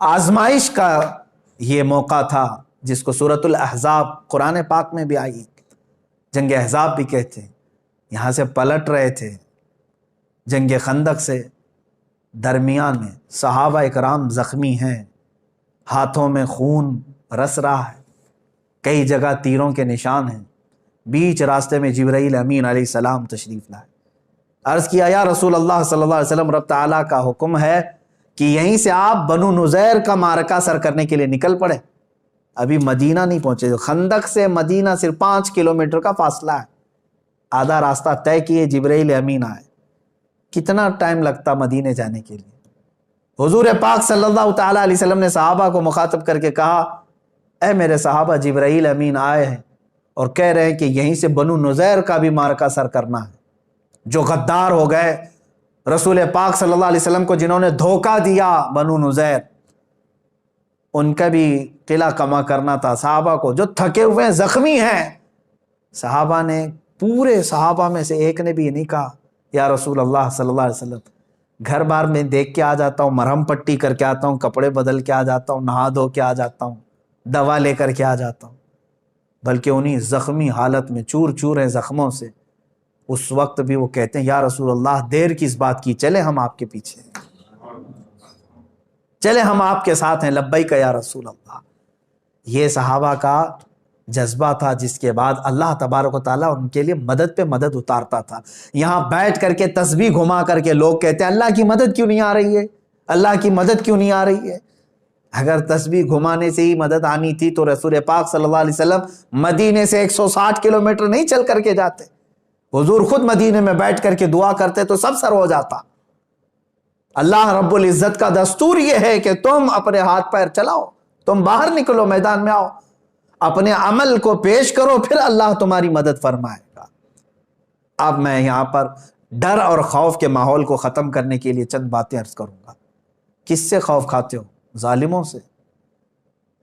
آزمائش کا یہ موقع تھا، جس کو سورۃ الاحزاب قرآن پاک میں بھی آئی، جنگ احزاب بھی کہتے ہیں۔ یہاں سے پلٹ رہے تھے جنگ خندق سے، درمیان میں صحابہ اکرام زخمی ہیں، ہاتھوں میں خون رس رہا ہے، کئی جگہ تیروں کے نشان ہیں۔ بیچ راستے میں جبرائیل امین علیہ السلام تشریف لائے، عرض کیا یا رسول اللہ صلی اللہ علیہ وسلم، رب تعالیٰ کا حکم ہے کہ یہیں سے آپ بنو نذیر کا معرکہ سر کرنے کے لیے نکل پڑے۔ ابھی مدینہ نہیں پہنچے، خندق سے مدینہ صرف 5 کلومیٹر کا فاصلہ ہے، آدھا راستہ طے کیے، جبرائیل امین آئے۔ کتنا ٹائم لگتا مدینے جانے کے لیے؟ حضور پاک صلی اللہ تعالیٰ علیہ وسلم نے صحابہ کو مخاطب کر کے کہا، اے میرے صحابہ، جبرائیل امین آئے ہیں اور کہہ رہے ہیں کہ یہیں سے بنو نذیر کا بھی معرکہ سر کرنا ہے، جو غدار ہو گئے رسول پاک صلی اللہ علیہ وسلم کو، جنہوں نے دھوکہ دیا بنو نذیر، ان کا بھی قلعہ کما کرنا تھا۔ صحابہ کو جو تھکے ہوئے ہیں، زخمی ہیں، صحابہ نے، پورے صحابہ میں سے ایک نے بھی یہ نہیں کہا یا رسول اللہ صلی اللہ علیہ وسلم، گھر بار میں دیکھ کے آ جاتا ہوں، مرہم پٹی کر کے آتا ہوں، کپڑے بدل کے آ جاتا ہوں، نہا دھو کے آ جاتا ہوں، دوا لے کر کے آ جاتا ہوں، بلکہ انہی زخمی حالت میں چور چور ہیں زخموں سے، اس وقت بھی وہ کہتے ہیں یا رسول اللہ دیر کس بات کی، چلے ہم آپ کے پیچھے ہیں، چلے ہم آپ کے ساتھ ہیں، لبیک یا رسول اللہ۔ یہ صحابہ کا جذبہ تھا، جس کے بعد اللہ تبارک و تعالیٰ ان کے لیے مدد پہ مدد اتارتا تھا۔ یہاں بیٹھ کر کے تسبیح گھما کر کے لوگ کہتے ہیں اللہ کی مدد کیوں نہیں آ رہی ہے، اللہ کی مدد کیوں نہیں آ رہی ہے۔ اگر تسبیح گھمانے سے ہی مدد آنی تھی تو رسول پاک صلی اللہ علیہ وسلم مدینے سے 160 کلومیٹر نہیں چل کر کے جاتے، حضور خود مدینے میں بیٹھ کر کے دعا کرتے تو سب سر ہو جاتا۔ اللہ رب العزت کا دستور یہ ہے کہ تم اپنے ہاتھ پیر چلاؤ، تم باہر نکلو، میدان میں آؤ، اپنے عمل کو پیش کرو، پھر اللہ تمہاری مدد فرمائے گا۔ اب میں یہاں پر ڈر اور خوف کے ماحول کو ختم کرنے کے لیے چند باتیں عرض کروں گا۔ کس سے خوف کھاتے ہو؟ ظالموں سے،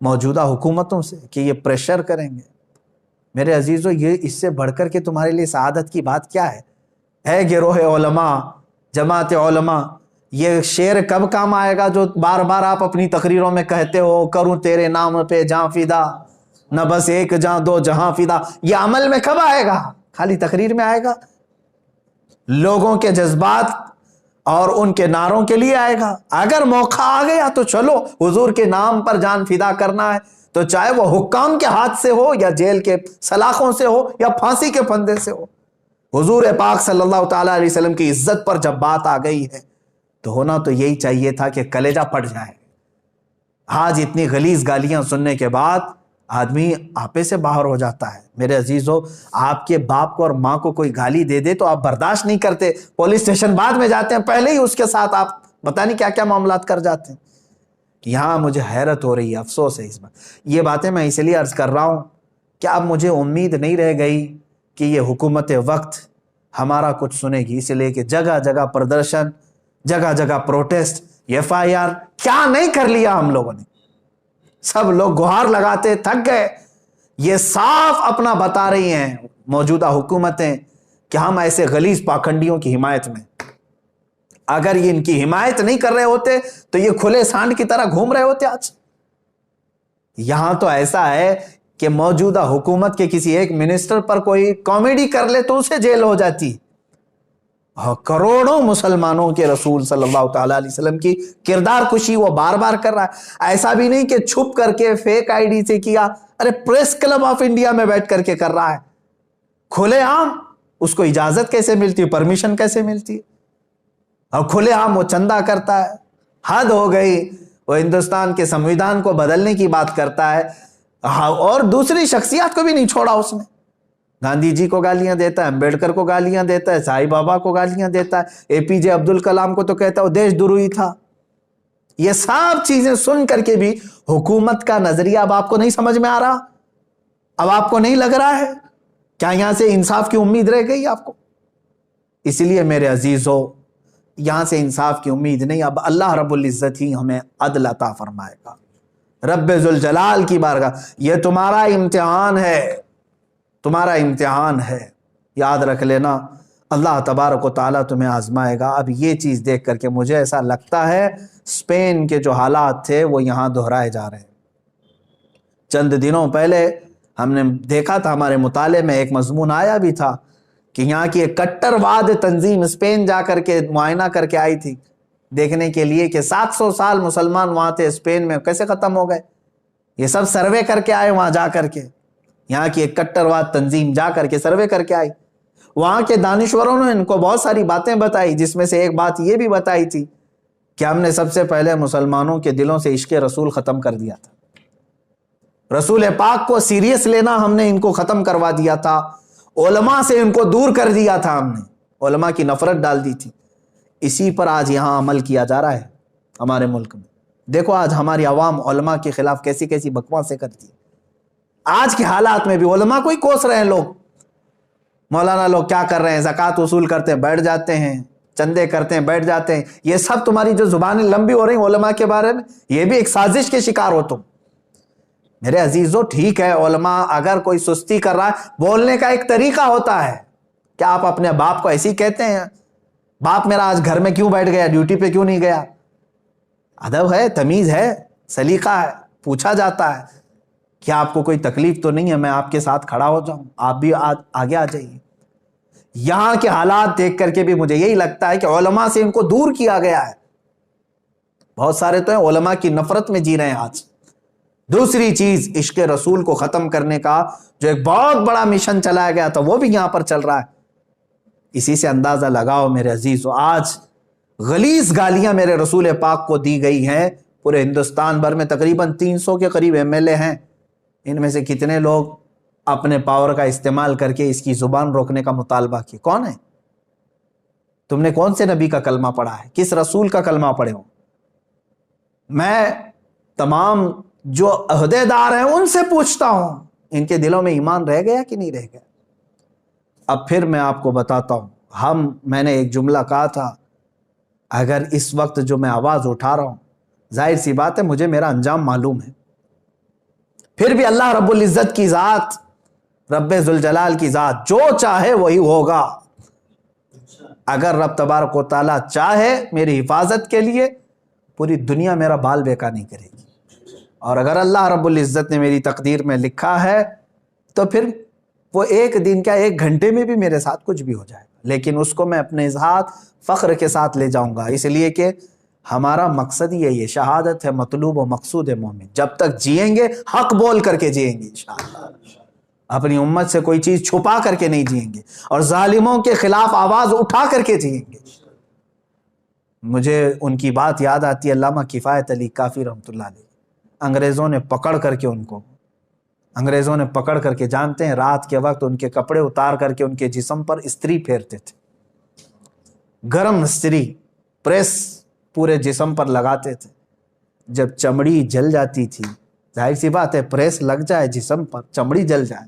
موجودہ حکومتوں سے، کہ یہ پریشر کریں گے۔ میرے عزیزو، یہ اس سے بڑھ کر کے تمہارے لیے سعادت کی بات کیا ہے؟ اے گروہ علماء، جماعت علماء، یہ شعر کب کام آئے گا جو بار بار آپ اپنی تقریروں میں کہتے ہو، کروں تیرے نام پہ جاں فدا، نہ بس ایک جاں دو جہاں فدا؟ یہ عمل میں کب آئے گا؟ خالی تقریر میں آئے گا؟ لوگوں کے جذبات اور ان کے نعروں کے لیے آئے گا؟ اگر موقع آ گیا تو چلو، حضور کے نام پر جان فدا کرنا ہے تو چاہے وہ حکام کے ہاتھ سے ہو یا جیل کے سلاخوں سے ہو یا پھانسی کے پھندے سے ہو۔ حضور پاک صلی اللہ تعالیٰ علیہ وسلم کی عزت پر جب بات آ گئی ہے تو ہونا تو یہی چاہیے تھا کہ کلیجہ پھٹ جائے۔ آج اتنی غلیظ گالیاں سننے کے بعد آدمی آپے سے باہر ہو جاتا ہے۔ میرے عزیزو، آپ کے باپ کو اور ماں کو کوئی گالی دے دے تو آپ برداشت نہیں کرتے، پولیس اسٹیشن بعد میں جاتے ہیں، پہلے ہی اس کے ساتھ آپ پتہ نہیں کیا کیا معاملات کر جاتے ہیں۔ یہاں مجھے حیرت ہو رہی ہے، افسوس ہے اس بات. یہ باتیں میں اس لیے عرض کر رہا ہوں کہ اب مجھے امید نہیں رہ گئی کہ یہ حکومت وقت ہمارا کچھ سنے گی، اس لیے کہ جگہ جگہ پردرشن، جگہ جگہ پروٹیسٹ، FIR، کیا نہیں کر لیا ہم لوگوں نے. سب لوگ گہار لگاتے تھک گئے. یہ صاف اپنا بتا رہی ہیں موجودہ حکومتیں کہ ہم ایسے غلیظ پاکھنڈیوں کی حمایت میں. اگر یہ ان کی حمایت نہیں کر رہے ہوتے تو یہ کھلے سانڈ کی طرح گھوم رہے ہوتے آج. یہاں تو ایسا ہے کہ موجودہ حکومت کے کسی ایک منسٹر پر کوئی کامیڈی کر لے تو اسے جیل ہو جاتی. کروڑوں مسلمانوں کے رسول صلی اللہ تعالیٰ علیہ وسلم کی کردار کشی وہ بار بار کر رہا ہے. ایسا بھی نہیں کہ چھپ کر کے فیک ID سے کیا، ارے پریس کلب آف انڈیا میں بیٹھ کر کے کر رہا ہے کھلے عام. اس کو اجازت کیسے ملتی، پرمیشن کیسے ملتی، اور کھلے عام وہ چندہ کرتا ہے. حد ہو گئی. وہ ہندوستان کے سمویدھان کو بدلنے کی بات کرتا ہے، اور دوسری شخصیات کو بھی نہیں چھوڑا اس نے. گاندھی جی کو گالیاں دیتا ہے، امبیڈکر کو گالیاں دیتا ہے، سائی بابا کو گالیاں دیتا ہے، APJ عبد الکلام کو تو کہتا ہے وہ دیش دروہی تھا. یہ سب چیزیں سن کر کے بھی حکومت کا نظریہ اب آپ کو نہیں سمجھ میں آ رہا؟ اب آپ کو نہیں لگ رہا ہے کیا یہاں سے انصاف کی امید رہ گئی آپ کو؟ اس لیے میرے عزیزو، یہاں سے انصاف کی امید نہیں. اب اللہ رب العزت ہی ہمیں عدل عطا فرمائے گا. رب ذوالجلال کی بارگاہ، یہ تمہارا امتحان ہے، تمہارا امتحان ہے. یاد رکھ لینا، اللہ تبارک و تعالیٰ تمہیں آزمائے گا. اب یہ چیز دیکھ کر کے مجھے ایسا لگتا ہے اسپین کے جو حالات تھے وہ یہاں دہرائے جا رہے ہیں. چند دنوں پہلے ہم نے دیکھا تھا، ہمارے مطالعے میں ایک مضمون آیا بھی تھا کہ یہاں کی ایک کٹر واد تنظیم اسپین جا کر کے معائنہ کر کے آئی تھی دیکھنے کے لیے کہ 700 سال مسلمان وہاں تھے اسپین میں کیسے ختم ہو گئے. یہ سب سروے کر کے آئے وہاں جا کر کے. یہاں کی ایک کٹر واد تنظیم جا کر کے سروے کر کے آئی. وہاں کے دانشوروں نے ان کو بہت ساری باتیں بتائی، جس میں سے ایک بات یہ بھی بتائی تھی کہ ہم نے سب سے پہلے مسلمانوں کے دلوں سے عشق رسول ختم کر دیا تھا. رسول پاک کو سیریس لینا ہم نے ان کو ختم کروا دیا تھا. علماء سے ان کو دور کر دیا تھا ہم نے، علماء کی نفرت ڈال دی تھی. اسی پر آج یہاں عمل کیا جا رہا ہے ہمارے ملک میں. دیکھو آج ہماری عوام علماء کے خلاف کیسی کیسی بکواسیں کرتی. آج کے حالات میں بھی علماء کو ہی کوس رہے ہیں لوگ. مولانا لوگ کیا کر رہے ہیں؟ زکوٰۃ وصول کرتے ہیں بیٹھ جاتے ہیں، چندے کرتے ہیں بیٹھ جاتے ہیں. یہ سب تمہاری جو زبانیں لمبی ہو رہی ہیں علماء کے بارے میں، یہ بھی ایک سازش کے شکار ہو تم. میرے عزیزو ٹھیک ہے، علماء اگر کوئی سستی کر رہا ہے، بولنے کا ایک طریقہ ہوتا ہے. کیا آپ اپنے باپ کو ایسے ہی کہتے ہیں باپ میرا آج گھر میں کیوں بیٹھ گیا، ڈیوٹی پہ کیوں نہیں گیا؟ ادب ہے، تمیز ہے، سلیقہ ہے. پوچھا جاتا ہے کیا آپ کو کوئی تکلیف تو نہیں ہے، میں آپ کے ساتھ کھڑا ہو جاؤں، آپ بھی آگے آ جائیے. یہاں کے حالات دیکھ کر کے بھی مجھے یہی لگتا ہے کہ علماء سے ان کو دور کیا گیا ہے. بہت سارے تو ہیں علماء کی نفرت میں جی رہے ہیں آج. دوسری چیز، عشق رسول کو ختم کرنے کا جو ایک بہت بڑا مشن چلایا گیا تھا وہ بھی یہاں پر چل رہا ہے. اسی سے اندازہ لگاؤ میرے عزیزو، آج غلیظ گالیاں میرے رسول پاک کو دی گئی ہیں. پورے ہندوستان بھر میں تقریباً 300 کے قریب MLA ہیں. ان میں سے کتنے لوگ اپنے پاور کا استعمال کر کے اس کی زبان روکنے کا مطالبہ کیے؟ کون ہے؟ تم نے کون سے نبی کا کلمہ پڑھا ہے؟ کس رسول کا کلمہ پڑھے ہو؟ میں تمام جو عہدے دار ہیں ان سے پوچھتا ہوں ان کے دلوں میں ایمان رہ گیا کہ نہیں رہ گیا؟ اب پھر میں آپ کو بتاتا ہوں، میں نے ایک جملہ کہا تھا، اگر اس وقت جو میں آواز اٹھا رہا ہوں، ظاہر سی بات ہے مجھے میرا انجام معلوم ہے، پھر بھی اللہ رب العزت کی ذات، رب ذوالجلال کی ذات جو چاہے وہی ہوگا. اگر رب تبارک و تعالیٰ چاہے میری حفاظت کے لیے، پوری دنیا میرا بال بیکا نہیں کرے گی. اور اگر اللہ رب العزت نے میری تقدیر میں لکھا ہے تو پھر وہ ایک دن کیا، ایک گھنٹے میں بھی میرے ساتھ کچھ بھی ہو جائے گا، لیکن اس کو میں اپنے ساتھ فخر کے ساتھ لے جاؤں گا. اس لیے کہ ہمارا مقصد یہی ہے، شہادت ہے مطلوب و مقصود مومن. جب تک جئیں گے حق بول کر کے جئیں گے انشاءاللہ. اپنی امت سے کوئی چیز چھپا کر کے نہیں جئیں گے، اور ظالموں کے خلاف آواز اٹھا کر کے جئیں گے. مجھے ان کی بات یاد آتی ہے، علامہ کفایت علی کافی رحمۃ اللہ علیہ. انگریزوں نے پکڑ کر کے جانتے ہیں رات کے وقت ان کے کپڑے اتار کر کے ان کے جسم پر استری پھیرتے تھے، گرم استری پریس پورے جسم پر لگاتے تھے جب چمڑی جل جاتی تھی، ظاہر سی بات ہے پریس لگ جائے جسم پر، چمڑی جل جائے،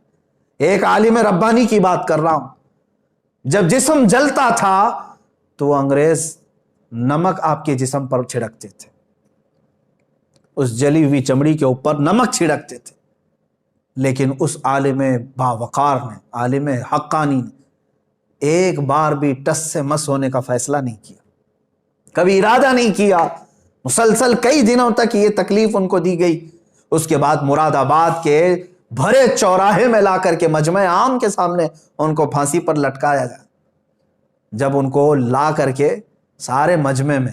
ایک عالم ربانی کی بات کر رہا ہوں، جب جسم جلتا تھا تو وہ انگریز نمک آپ کے جسم پر چھڑکتے تھے، اس جلی ہوئی چمڑی کے اوپر نمک چھڑکتے تھے، لیکن اس عالم باوقار نے، عالم حقانی نے ایک بار بھی ٹس سے مس ہونے کا فیصلہ نہیں کیا، کبھی ارادہ نہیں کیا، مسلسل کئی دنوں تک یہ تکلیف ان کو دی گئی۔ اس کے بعد مراد آباد کے بھرے چوراہے میں لا کر کے مجمع عام کے سامنے ان کو پھانسی پر لٹکایا جائے۔ جب ان کو لا کر کے سارے مجمع میں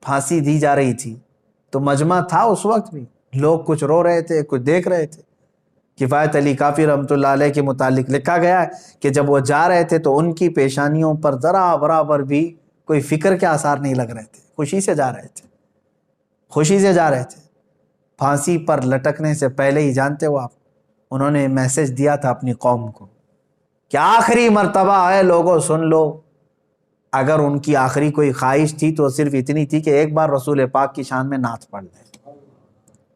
پھانسی دی جا رہی تھی تو مجمع تھا اس وقت بھی، لوگ کچھ رو رہے تھے، کچھ دیکھ رہے تھے۔ کفایت علی کافی رحمۃ اللہ علیہ کے متعلق لکھا گیا ہے کہ جب وہ جا رہے تھے تو ان کی پیشانیوں پر ذرا برابر بھی کوئی فکر کے آثار نہیں لگ رہے تھے، خوشی سے جا رہے تھے، خوشی سے جا رہے تھے۔ پھانسی پر لٹکنے سے پہلے ہی جانتے ہو آپ، انہوں نے میسج دیا تھا اپنی قوم کو کہ آخری مرتبہ ہے لوگوں سن لو۔ اگر ان کی آخری کوئی خواہش تھی تو صرف اتنی تھی کہ ایک بار رسول پاک کی شان میں نعت پڑھ لیں،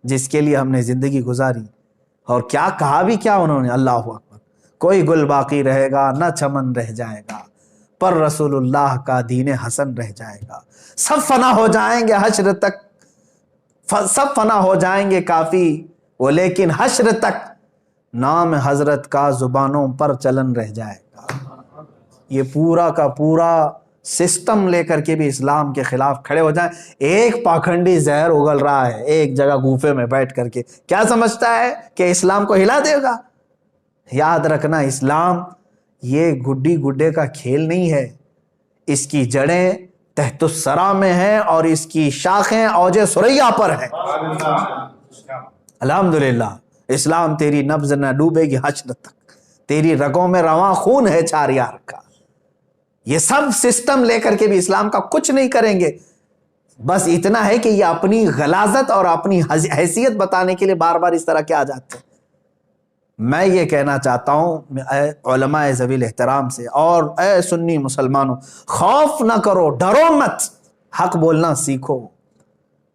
جس کے لیے ہم نے زندگی گزاری۔ اور کیا کہا بھی کیا انہوں نے، اللہ اکبر، کوئی گل باقی رہے گا نہ چمن رہ جائے گا، پر رسول اللہ کا دین حسن رہ جائے گا، سب فنا ہو جائیں گے حشر تک، سب فنا ہو جائیں گے کافی وہ، لیکن حشر تک نام حضرت کا زبانوں پر چلن رہ جائے گا۔ یہ پورا کا پورا سسٹم لے کر کے بھی اسلام کے خلاف کھڑے ہو جائیں۔ ایک پاکھنڈی زہر اگل رہا ہے ایک جگہ گوفے میں بیٹھ کر کے، کیا سمجھتا ہے کہ اسلام کو ہلا دے گا؟ یاد رکھنا، اسلام یہ گڈی گڈے کا کھیل نہیں ہے، اس کی جڑیں تحت الثری میں ہیں اور اس کی شاخیں اوج ثریا پر ہیں۔ الحمدللہ اسلام تیری نبض نہ ڈوبے گی حشر تک، تیری رگوں میں رواں خون ہے چار یار کا۔ یہ سب سسٹم لے کر کے بھی اسلام کا کچھ نہیں کریں گے، بس اتنا ہے کہ یہ اپنی غلاظت اور اپنی حیثیت بتانے کے لیے بار بار اس طرح کے آ جاتے ہیں۔ میں یہ کہنا چاہتا ہوں اے علماء ذوی الاحترام سے اور اے سنی مسلمانوں، خوف نہ کرو، ڈرو مت، حق بولنا سیکھو،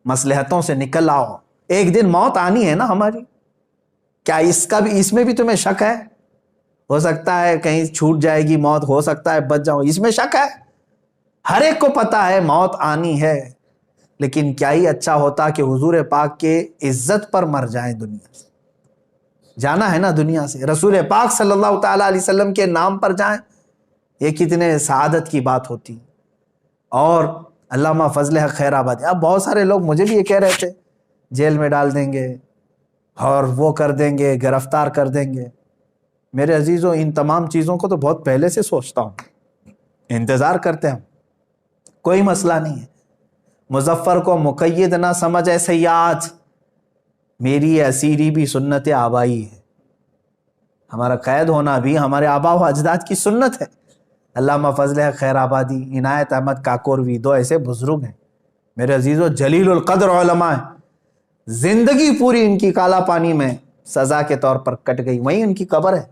مصلحتوں سے نکل آؤ۔ ایک دن موت آنی ہے نا ہماری، کیا اس میں بھی تمہیں شک ہے؟ ہو سکتا ہے کہیں چھوٹ جائے گی موت، ہو سکتا ہے بچ جاؤ، اس میں شک ہے؟ ہر ایک کو پتا ہے موت آنی ہے، لیکن کیا ہی اچھا ہوتا کہ حضور پاک کے عزت پر مر جائیں، دنیا سے جانا ہے نا، دنیا سے رسول پاک صلی اللہ تعالیٰ علیہ وسلم کے نام پر جائیں، یہ کتنے سعادت کی بات ہوتی۔ اور علامہ فضل حق خیر آبادی، اب بہت سارے لوگ مجھے بھی یہ کہہ رہے تھے جیل میں ڈال دیں گے اور وہ کر دیں گے، گرفتار کر دیں گے۔ میرے عزیزوں، ان تمام چیزوں کو تو بہت پہلے سے سوچتا ہوں، انتظار کرتے ہیں، کوئی مسئلہ نہیں ہے۔ مظفر کو مقید نہ سمجھ اے سیاد، میری اسیری بھی سنت آبائی ہے، ہمارا قید ہونا بھی ہمارے آبا و اجداد کی سنت ہے۔ علامہ فضل حق خیر آبادی، عنایت احمد کاکوروی، دو ایسے بزرگ ہیں میرے عزیزوں، جلیل القدر علماء ہیں، زندگی پوری ان کی کالا پانی میں سزا کے طور پر کٹ گئی، وہیں ان کی قبر ہے،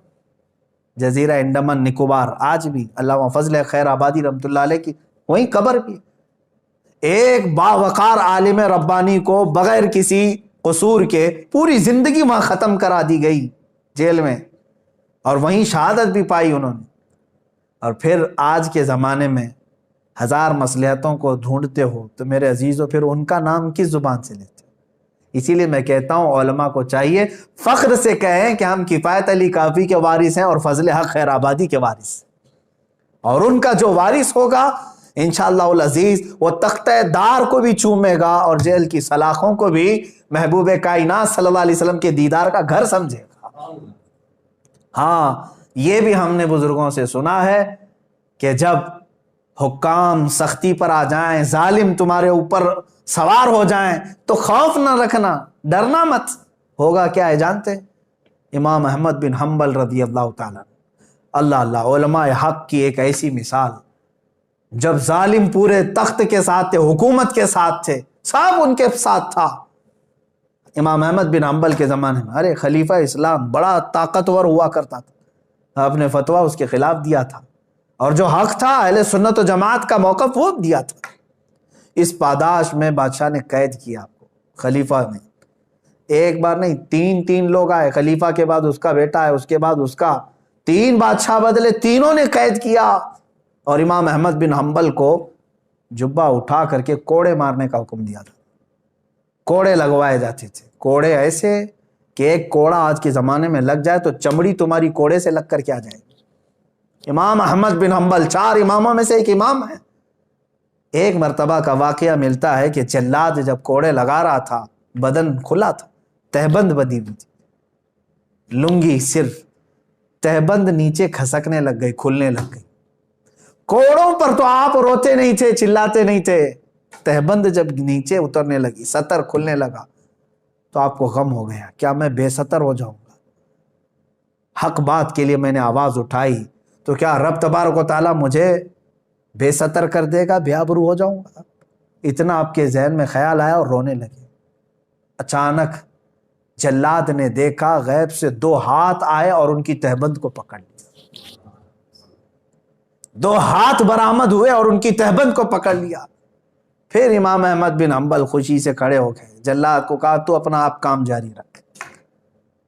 جزیرہ انڈمان نکوبار، آج بھی علامہ فضل خیر آبادی رحمۃ اللہ علیہ کی وہیں قبر بھی۔ ایک باوقار عالم ربانی کو بغیر کسی قصور کے پوری زندگی وہاں ختم کرا دی گئی جیل میں، اور وہیں شہادت بھی پائی انہوں نے۔ اور پھر آج کے زمانے میں ہزار مصلحتوں کو ڈھونڈتے ہو تو میرے عزیزوں پھر ان کا نام کس زبان سے لیتے؟ اسی لیے میں کہتا ہوں علماء کو چاہیے فخر سے کہیں کہ ہم کفایت علی کافی کے وارث ہیں اور فضل حق خیر آبادی کے وارث، اور ان کا جو وارث ہوگا انشاءاللہ العزیز وہ تختہ دار کو بھی چومے گا اور جیل کی سلاخوں کو بھی محبوب کائنات صلی اللہ علیہ وسلم کے دیدار کا گھر سمجھے گا۔ ہاں، یہ بھی ہم نے بزرگوں سے سنا ہے کہ جب حکام سختی پر آ جائیں، ظالم تمہارے اوپر سوار ہو جائیں تو خوف نہ رکھنا، ڈرنا مت۔ ہوگا کیا ہے جانتے؟ امام احمد بن حنبل رضی اللہ تعالیٰ، اللہ علماء حق کی ایک ایسی مثال، جب ظالم پورے تخت کے ساتھ تھے، حکومت کے ساتھ تھے، سب ان کے ساتھ تھا۔ امام احمد بن حنبل کے زمانے میں ارے خلیفہ اسلام بڑا طاقتور ہوا کرتا تھا، آپ نے فتویٰ اس کے خلاف دیا تھا، اور جو حق تھا اہل سنت و جماعت کا موقف وہ دیا تھا۔ اس پاداش میں بادشاہ نے قید کیا آپ کو، خلیفہ نے ایک بار نہیں 3 لوگ آئے، خلیفہ کے بعد اس کا بیٹا ہے، اس کے بعد اس کا، 3 بادشاہ بدلے، تینوں نے قید کیا، اور امام احمد بن حنبل کو جبہ اٹھا کر کے کوڑے مارنے کا حکم دیا تھا۔ کوڑے لگوائے جاتے تھے، کوڑے ایسے کہ ایک کوڑا آج کے زمانے میں لگ جائے تو چمڑی تمہاری کوڑے سے لگ کر کے آ جائے گی۔ امام احمد بن حنبل 4 اماموں میں سے ایک امام ہے۔ ایک مرتبہ کا واقعہ ملتا ہے کہ جلاد جب کوڑے لگا رہا تھا، بدن کھلا تھا، تہبند بدی ہوئی تھی، لنگی صرف، تہبند نیچے کھسکنے لگ گئی، کھلنے لگ گئی۔ کوڑوں پر تو آپ روتے نہیں تھے، چلاتے نہیں تھے، تہبند جب نیچے اترنے لگی، سطر کھلنے لگا تو آپ کو غم ہو گیا، کیا میں بے سطر ہو جاؤں گا؟ حق بات کے لیے میں نے آواز اٹھائی تو کیا رب تبارک و تعالیٰ مجھے بے سطر کر دے گا، بے آبرو ہو جاؤں گا؟ اتنا آپ کے ذہن میں خیال آیا اور رونے لگے۔ اچانک جلاد نے دیکھا غیب سے 2 ہاتھ آئے اور ان کی تہبند کو پکڑ لیا، 2 ہاتھ برآمد ہوئے اور ان کی تہبند کو پکڑ لیا۔ پھر امام احمد بن حنبل خوشی سے کھڑے ہو گئے، جلاد کو کہا تو اپنا آپ کام جاری رکھ۔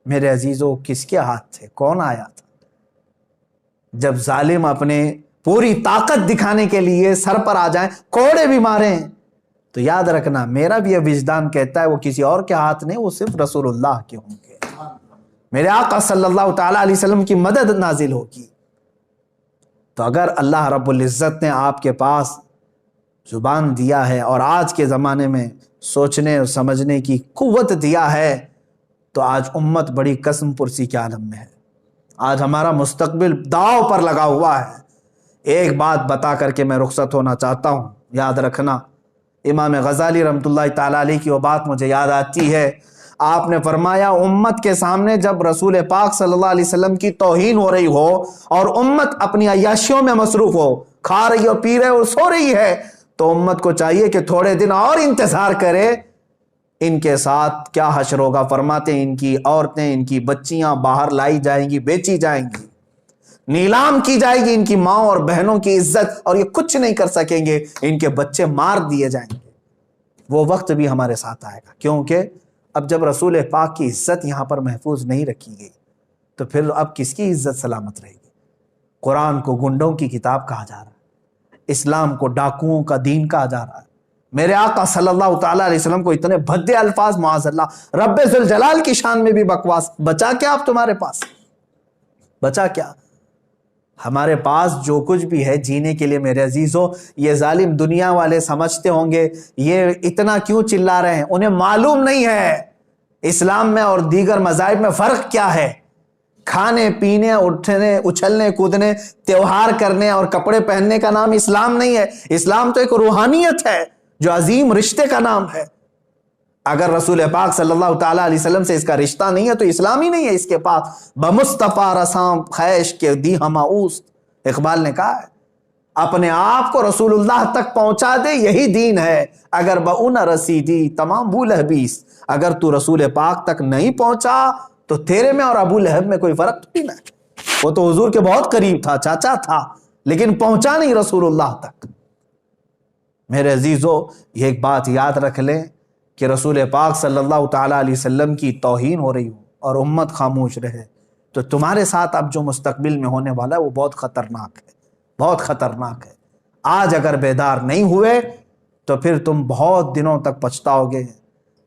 میرے عزیزو، کس کے ہاتھ تھے؟ کون آیا تھا؟ جب ظالم اپنے پوری طاقت دکھانے کے لیے سر پر آ جائیں، کوڑے بھی ماریں، تو یاد رکھنا میرا بھی یہ وجدان کہتا ہے وہ کسی اور کے ہاتھ نہیں، وہ صرف رسول اللہ کے ہوں گے، میرے آقا صلی اللہ تعالیٰ علیہ وسلم کی مدد نازل ہوگی۔ تو اگر اللہ رب العزت نے آپ کے پاس زبان دیا ہے اور آج کے زمانے میں سوچنے اور سمجھنے کی قوت دیا ہے، تو آج امت بڑی قسم پرسی کے عالم میں ہے۔ آج ہمارا مستقبل داؤ پر لگا ہوا ہے۔ ایک بات بتا کر کے میں رخصت ہونا چاہتا ہوں، یاد رکھنا، امام غزالی رحمۃ اللہ تعالیٰ علیہ کی وہ بات مجھے یاد آتی ہے۔ آپ نے فرمایا امت کے سامنے جب رسول پاک صلی اللہ علیہ وسلم کی توہین ہو رہی ہو اور امت اپنی عیاشیوں میں مصروف ہو، کھا رہی ہو، پی رہے اور سو رہی ہے، تو امت کو چاہیے کہ تھوڑے دن اور انتظار کرے، ان کے ساتھ کیا حشر ہوگا۔ فرماتے ہیں ان کی عورتیں، ان کی بچیاں باہر لائی جائیں گی، بیچی جائیں گی، نیلام کی جائے گی، ان کی ماں اور بہنوں کی عزت، اور یہ کچھ نہیں کر سکیں گے، ان کے بچے مار دیے جائیں گے۔ وہ وقت بھی ہمارے ساتھ آئے گا، کیونکہ اب جب رسول پاک کی عزت یہاں پر محفوظ نہیں رکھی گئی تو پھر اب کس کی عزت سلامت رہے گی؟ قرآن کو گنڈوں کی کتاب کہا جا رہا ہے، اسلام کو ڈاکوؤں کا دین کہا جا رہا ہے، میرے آقا صلی اللہ تعالیٰ علیہ وسلم کو اتنے بھدے الفاظ، معاذ اللہ، رب ذوالجلال کی شان میں بھی بکواس، بچا کیا اب تمہارے پاس؟ بچا کیا؟ ہمارے پاس جو کچھ بھی ہے جینے کے لیے، میرے عزیزو، یہ ظالم دنیا والے سمجھتے ہوں گے یہ اتنا کیوں چلا رہے ہیں، انہیں معلوم نہیں ہے اسلام میں اور دیگر مذاہب میں فرق کیا ہے۔ کھانے پینے، اٹھنے، اچھلنے کودنے، تیوہار کرنے اور کپڑے پہننے کا نام اسلام نہیں ہے۔ اسلام تو ایک روحانیت ہے جو عظیم رشتے کا نام ہے۔ اگر رسول پاک صلی اللہ تعالیٰ علیہ وسلم سے اس کا رشتہ نہیں ہے تو اسلام ہی نہیں ہے اس کے پاس۔ بمصطفیٰ رسام خیش کے دی ہما اوست، اقبال نے کہا ہے اپنے آپ کو رسول اللہ تک پہنچا دے، یہی دین ہے۔ اگر بہو نہ رسیدی تمام ابو لہبیس، اگر تو رسول پاک تک نہیں پہنچا تو تیرے میں اور ابو لہب میں کوئی فرق نہیں ہے۔ وہ تو حضور کے بہت قریب تھا، چاچا تھا، لیکن پہنچا نہیں رسول اللہ تک۔ میرے عزیزو، یہ ایک بات یاد رکھ لیں کہ رسول پاک صلی اللہ تعالیٰ علیہ وسلم کی توہین ہو رہی ہو اور امت خاموش رہے تو تمہارے ساتھ اب جو مستقبل میں ہونے والا ہے وہ بہت خطرناک ہے، بہت خطرناک ہے۔ آج اگر بیدار نہیں ہوئے تو پھر تم بہت دنوں تک پچھتاؤ گے۔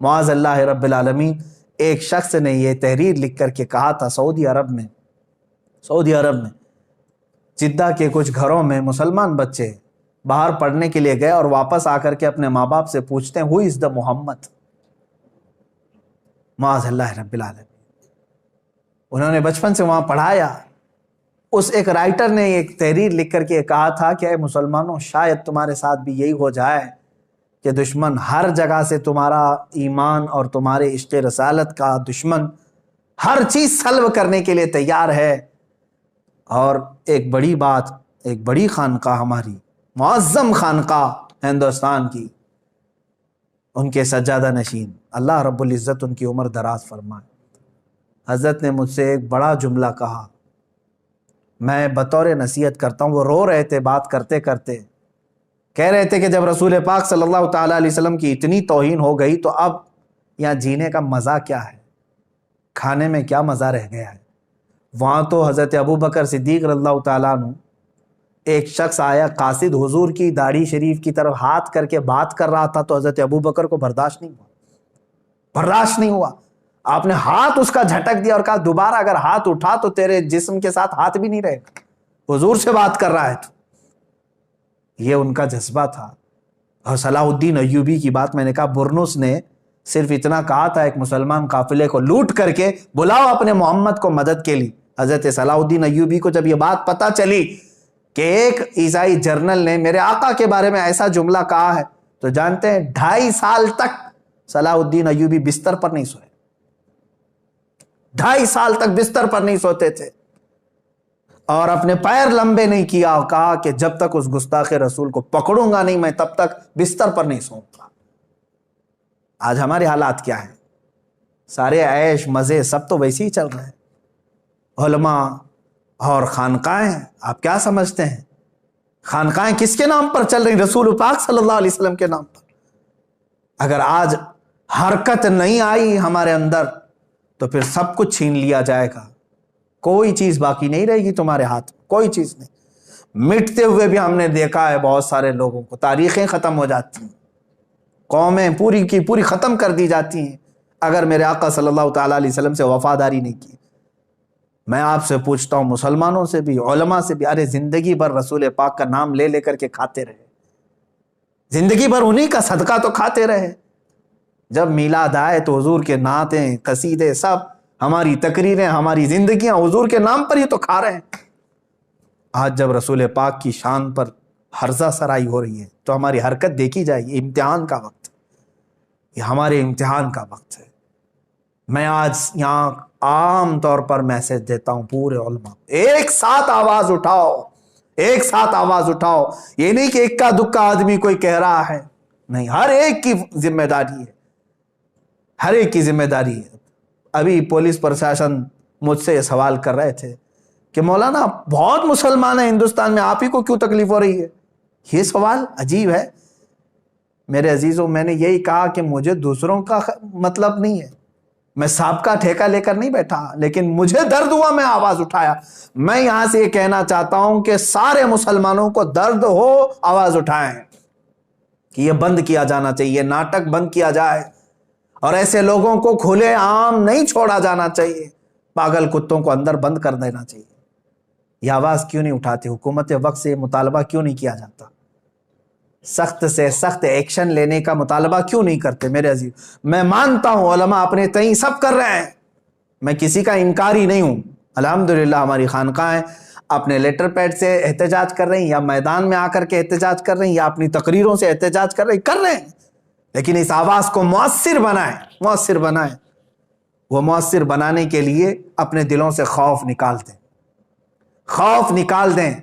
معاذ اللہ رب العالمین، ایک شخص نے یہ تحریر لکھ کر کے کہا تھا، سعودی عرب میں جدہ کے کچھ گھروں میں مسلمان بچے باہر پڑھنے کے لیے گئے اور واپس آ کر کے اپنے ماں باپ سے پوچھتے ہیں ہو از دا محمد، معاذ اللہ رب العالمین۔ انہوں نے بچپن سے وہاں پڑھایا۔ اس ایک رائٹر نے ایک تحریر لکھ کر کے کہا تھا کہ اے مسلمانوں، شاید تمہارے ساتھ بھی یہی ہو جائے کہ دشمن ہر جگہ سے تمہارا ایمان اور تمہارے عشق رسالت کا دشمن ہر چیز سلب کرنے کے لیے تیار ہے، اور ایک بڑی بات، ایک بڑی خانقاہ، ہماری معظم خانقاہ ہندوستان کی، ان کے سجادہ نشین، اللہ رب العزت ان کی عمر دراز فرمائے، حضرت نے مجھ سے ایک بڑا جملہ کہا، میں بطور نصیحت کرتا ہوں۔ وہ رو رہے تھے بات کرتے کرتے، کہہ رہے تھے کہ جب رسول پاک صلی اللہ تعالیٰ علیہ وسلم کی اتنی توہین ہو گئی تو اب یہاں جینے کا مزہ کیا ہے، کھانے میں کیا مزہ رہ گیا ہے؟ وہاں تو حضرت ابو بکر صدیق رضی اللہ تعالیٰ عنہ، ایک شخص آیا قاصد حضور کی داڑھی شریف کی طرف ہاتھ کر کے بات کر رہا تھا، تو حضرت ابو بکر کو برداشت نہیں ہوا. آپ نے ہاتھ اس کا جھٹک دیا اور کہا دوبارہ اگر ہاتھ اٹھا تو تیرے جسم کے ساتھ ہاتھ بھی نہیں رہے گا، حضور سے بات کر رہا ہے تو. یہ ان کا جذبہ تھا. اور صلاح الدین ایوبی کی بات میں نے کہا، برنس نے صرف اتنا کہا تھا ایک مسلمان قافلے کو لوٹ کر کے بلاؤ اپنے محمد کو مدد کے لیے. حضرت صلاح الدین ایوبی کو جب یہ بات پتا چلی کہ ایک عیسائی جرنل نے میرے آقا کے بارے میں ایسا جملہ کہا ہے، تو جانتے ہیں 2.5 سال تک صلاح الدین ایوبی بستر پر نہیں سوئے. 2.5 سال تک بستر پر نہیں سوتے تھے اور اپنے پیر لمبے نہیں کیا، اور کہا کہ جب تک اس گستاخ رسول کو پکڑوں گا نہیں میں تب تک بستر پر نہیں سوؤں گا. آج ہمارے حالات کیا ہیں؟ سارے عیش مزے سب تو ویسے ہی چل رہے ہیں. علماء اور خانقاہیں، آپ کیا سمجھتے ہیں خانقاہیں کس کے نام پر چل رہی؟ رسول پاک صلی اللہ علیہ وسلم کے نام پر. اگر آج حرکت نہیں آئی ہمارے اندر تو پھر سب کچھ چھین لیا جائے گا، کوئی چیز باقی نہیں رہے گی تمہارے ہاتھ میں، کوئی چیز نہیں. مٹتے ہوئے بھی ہم نے دیکھا ہے بہت سارے لوگوں کو، تاریخیں ختم ہو جاتی ہیں، قومیں پوری کی پوری ختم کر دی جاتی ہیں اگر میرے آقا صلی اللہ تعالیٰ علیہ وسلم سے وفاداری نہیں کی. میں آپ سے پوچھتا ہوں، مسلمانوں سے بھی، علماء سے بھی، ارے زندگی بھر رسول پاک کا نام لے لے کر کے کھاتے رہے، زندگی بھر انہی کا صدقہ تو کھاتے رہے. جب میلاد آئے تو حضور کے نعتیں، قصیدے، سب ہماری تقریریں، ہماری زندگیاں حضور کے نام پر ہی تو کھا رہے ہیں. آج جب رسول پاک کی شان پر ہرزہ سرائی ہو رہی ہے تو ہماری حرکت دیکھی جائے گی. امتحان کا وقت ہے، یہ ہمارے امتحان کا وقت ہے. میں آج یہاں عام طور پر میسج دیتا ہوں پورے علماء، ایک ساتھ آواز اٹھاؤ، ایک ساتھ آواز اٹھاؤ. یہ نہیں کہ اکا دکا آدمی کوئی کہہ رہا ہے، نہیں، ہر ایک کی ذمہ داری ہے، ہر ایک کی ذمہ داری ہے. ابھی پولیس پرشاسن مجھ سے یہ سوال کر رہے تھے کہ مولانا بہت مسلمان ہیں ہندوستان میں، آپ ہی کو کیوں تکلیف ہو رہی ہے؟ یہ سوال عجیب ہے. میرے عزیزوں، میں نے یہی کہا کہ مجھے دوسروں کا مطلب نہیں ہے، میں سابقہ ٹھیکہ لے کر نہیں بیٹھا، لیکن مجھے درد ہوا، میں آواز اٹھایا. میں یہاں سے یہ کہنا چاہتا ہوں کہ سارے مسلمانوں کو درد ہو، آواز اٹھائیں کہ یہ بند کیا جانا چاہیے، یہ ناٹک بند کیا جائے، اور ایسے لوگوں کو کھلے عام نہیں چھوڑا جانا چاہیے، پاگل کتوں کو اندر بند کر دینا چاہیے. یہ آواز کیوں نہیں اٹھاتے؟ حکومت وقت سے مطالبہ کیوں نہیں کیا جاتا؟ سخت سے سخت ایکشن لینے کا مطالبہ کیوں نہیں کرتے؟ میرے عزیز، میں مانتا ہوں علماء اپنے تئیں سب کر رہے ہیں، میں کسی کا انکاری نہیں ہوں. الحمدللہ ہماری خانقاہیں اپنے لیٹر پیڈ سے احتجاج کر رہی ہیں، یا میدان میں آ کر کے احتجاج کر رہی ہیں، یا اپنی تقریروں سے احتجاج کر رہے ہیں، لیکن اس آواز کو مؤثر بنائیں. وہ مؤثر بنانے کے لیے اپنے دلوں سے خوف نکال دیں.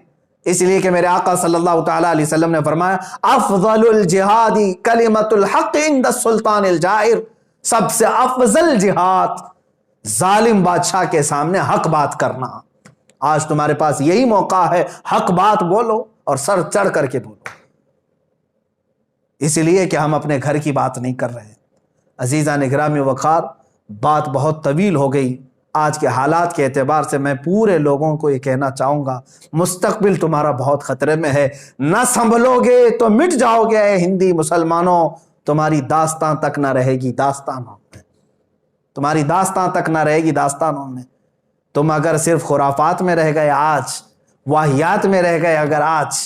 اس لیے کہ میرے آقا صلی اللہ تعالیٰ علیہ وسلم نے فرمایا، افضل الجہاد کلمۃ الحق عند السلطان الجائر، سب سے افضل جہاد ظالم بادشاہ کے سامنے حق بات کرنا. آج تمہارے پاس یہی موقع ہے، حق بات بولو اور سر چڑھ کر کے بولو. اس لیے کہ ہم اپنے گھر کی بات نہیں کر رہے. عزیزان گرامی وقار، بات بہت طویل ہو گئی. آج کے حالات کے اعتبار سے میں پورے لوگوں کو یہ کہنا چاہوں گا، مستقبل تمہارا بہت خطرے میں ہے. نہ سنبھلو گے تو مٹ جاؤ گے. اے ہندی مسلمانوں، تمہاری داستان تک نہ رہے گی داستانوں میں، تمہاری داستان تک نہ رہے گی داستانوں میں. تم اگر صرف خرافات میں رہ گئے آج، واہیات میں رہ گئے اگر آج،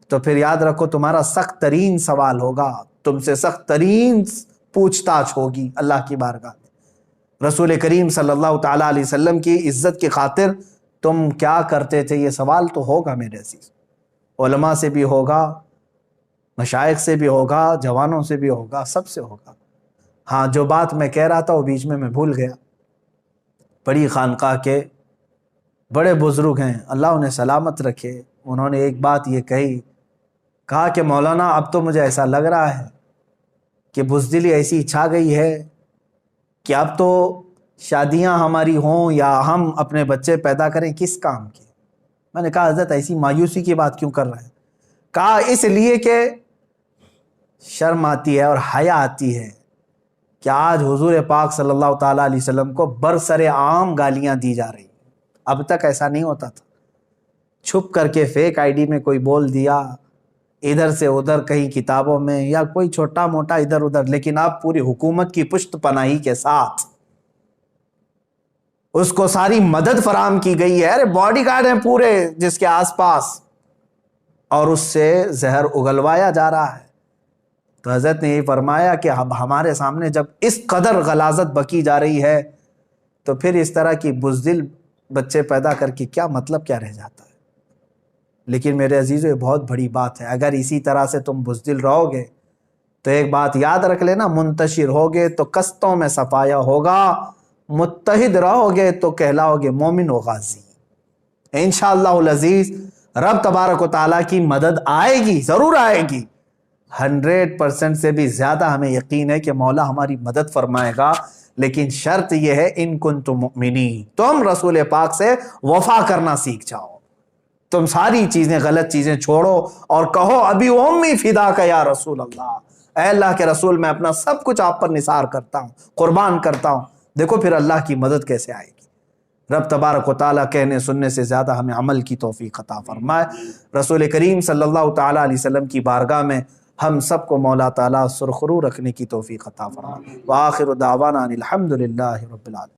تو پھر یاد رکھو تمہارا سخت ترین سوال ہوگا، تم سے سخت ترین پوچھ تاچھ ہوگی اللہ کی بارگاہ میں. رسول کریم صلی اللہ تعالیٰ علیہ وسلم کی عزت کی خاطر تم کیا کرتے تھے؟ یہ سوال تو ہوگا میرے عزیز. علماء سے بھی ہوگا، مشائخ سے بھی ہوگا، جوانوں سے بھی ہوگا، سب سے ہوگا. ہاں، جو بات میں کہہ رہا تھا وہ بیچ میں بھول گیا. بڑی خانقاہ کے بڑے بزرگ ہیں، اللہ انہیں سلامت رکھے، انہوں نے ایک بات یہ کہا کہ مولانا اب تو مجھے ایسا لگ رہا ہے کہ بزدلی ایسی چھا گئی ہے کہ اب تو شادیاں ہماری ہوں یا ہم اپنے بچے پیدا کریں کس کام کی. میں نے کہا حضرت ایسی مایوسی کی بات کیوں کر رہے ہیں؟ کہا اس لیے کہ شرم آتی ہے اور حیا آتی ہے کہ آج حضور پاک صلی اللہ تعالیٰ علیہ وسلم کو برسر عام گالیاں دی جا رہی ہیں. اب تک ایسا نہیں ہوتا تھا. چھپ کر کے فیک آئی ڈی میں کوئی بول دیا, ادھر سے ادھر کہیں کتابوں میں, یا کوئی چھوٹا موٹا ادھر ادھر, لیکن اب پوری حکومت کی پشت پناہی کے ساتھ اس کو ساری مدد فراہم کی گئی ہے. ارے باڈی گارڈ ہیں پورے جس کے آس پاس, اور اس سے زہر اگلوایا جا رہا ہے. تو حضرت نے یہ فرمایا کہ اب ہمارے سامنے جب اس قدر غلاظت بکی جا رہی ہے تو پھر اس طرح کی بزدل بچے پیدا کر کے کیا مطلب, کیا رہ جاتا ہے. لیکن میرے عزیزو یہ بہت بڑی بات ہے. اگر اسی طرح سے تم بزدل رہو گے تو ایک بات یاد رکھ لینا, منتشر ہوگے تو کستوں میں صفایا ہوگا, متحد رہو گے تو کہلاؤ گے مومن و غازی. انشاءاللہ العزیز رب تبارک و تعالیٰ کی مدد آئے گی, ضرور آئے گی. 100% سے بھی زیادہ ہمیں یقین ہے کہ مولا ہماری مدد فرمائے گا. لیکن شرط یہ ہے ان کنتم مؤمنین, تم رسول پاک سے وفا کرنا سیکھ جاؤ. تم ساری چیزیں, غلط چیزیں چھوڑو اور کہو ابی امی فدا کا یا رسول اللہ, اے اللہ کے رسول میں اپنا سب کچھ آپ پر نثار کرتا ہوں, قربان کرتا ہوں. دیکھو پھر اللہ کی مدد کیسے آئے گی. رب تبارک و تعالیٰ کہنے سننے سے زیادہ ہمیں عمل کی توفیق عطا فرمائے. رسول کریم صلی اللہ تعالیٰ علیہ وسلم کی بارگاہ میں ہم سب کو مولا تعالیٰ سرخرو رکھنے کی توفیق عطا فرمائے. وآخر دعوانا ان الحمد للہ رب العالمین.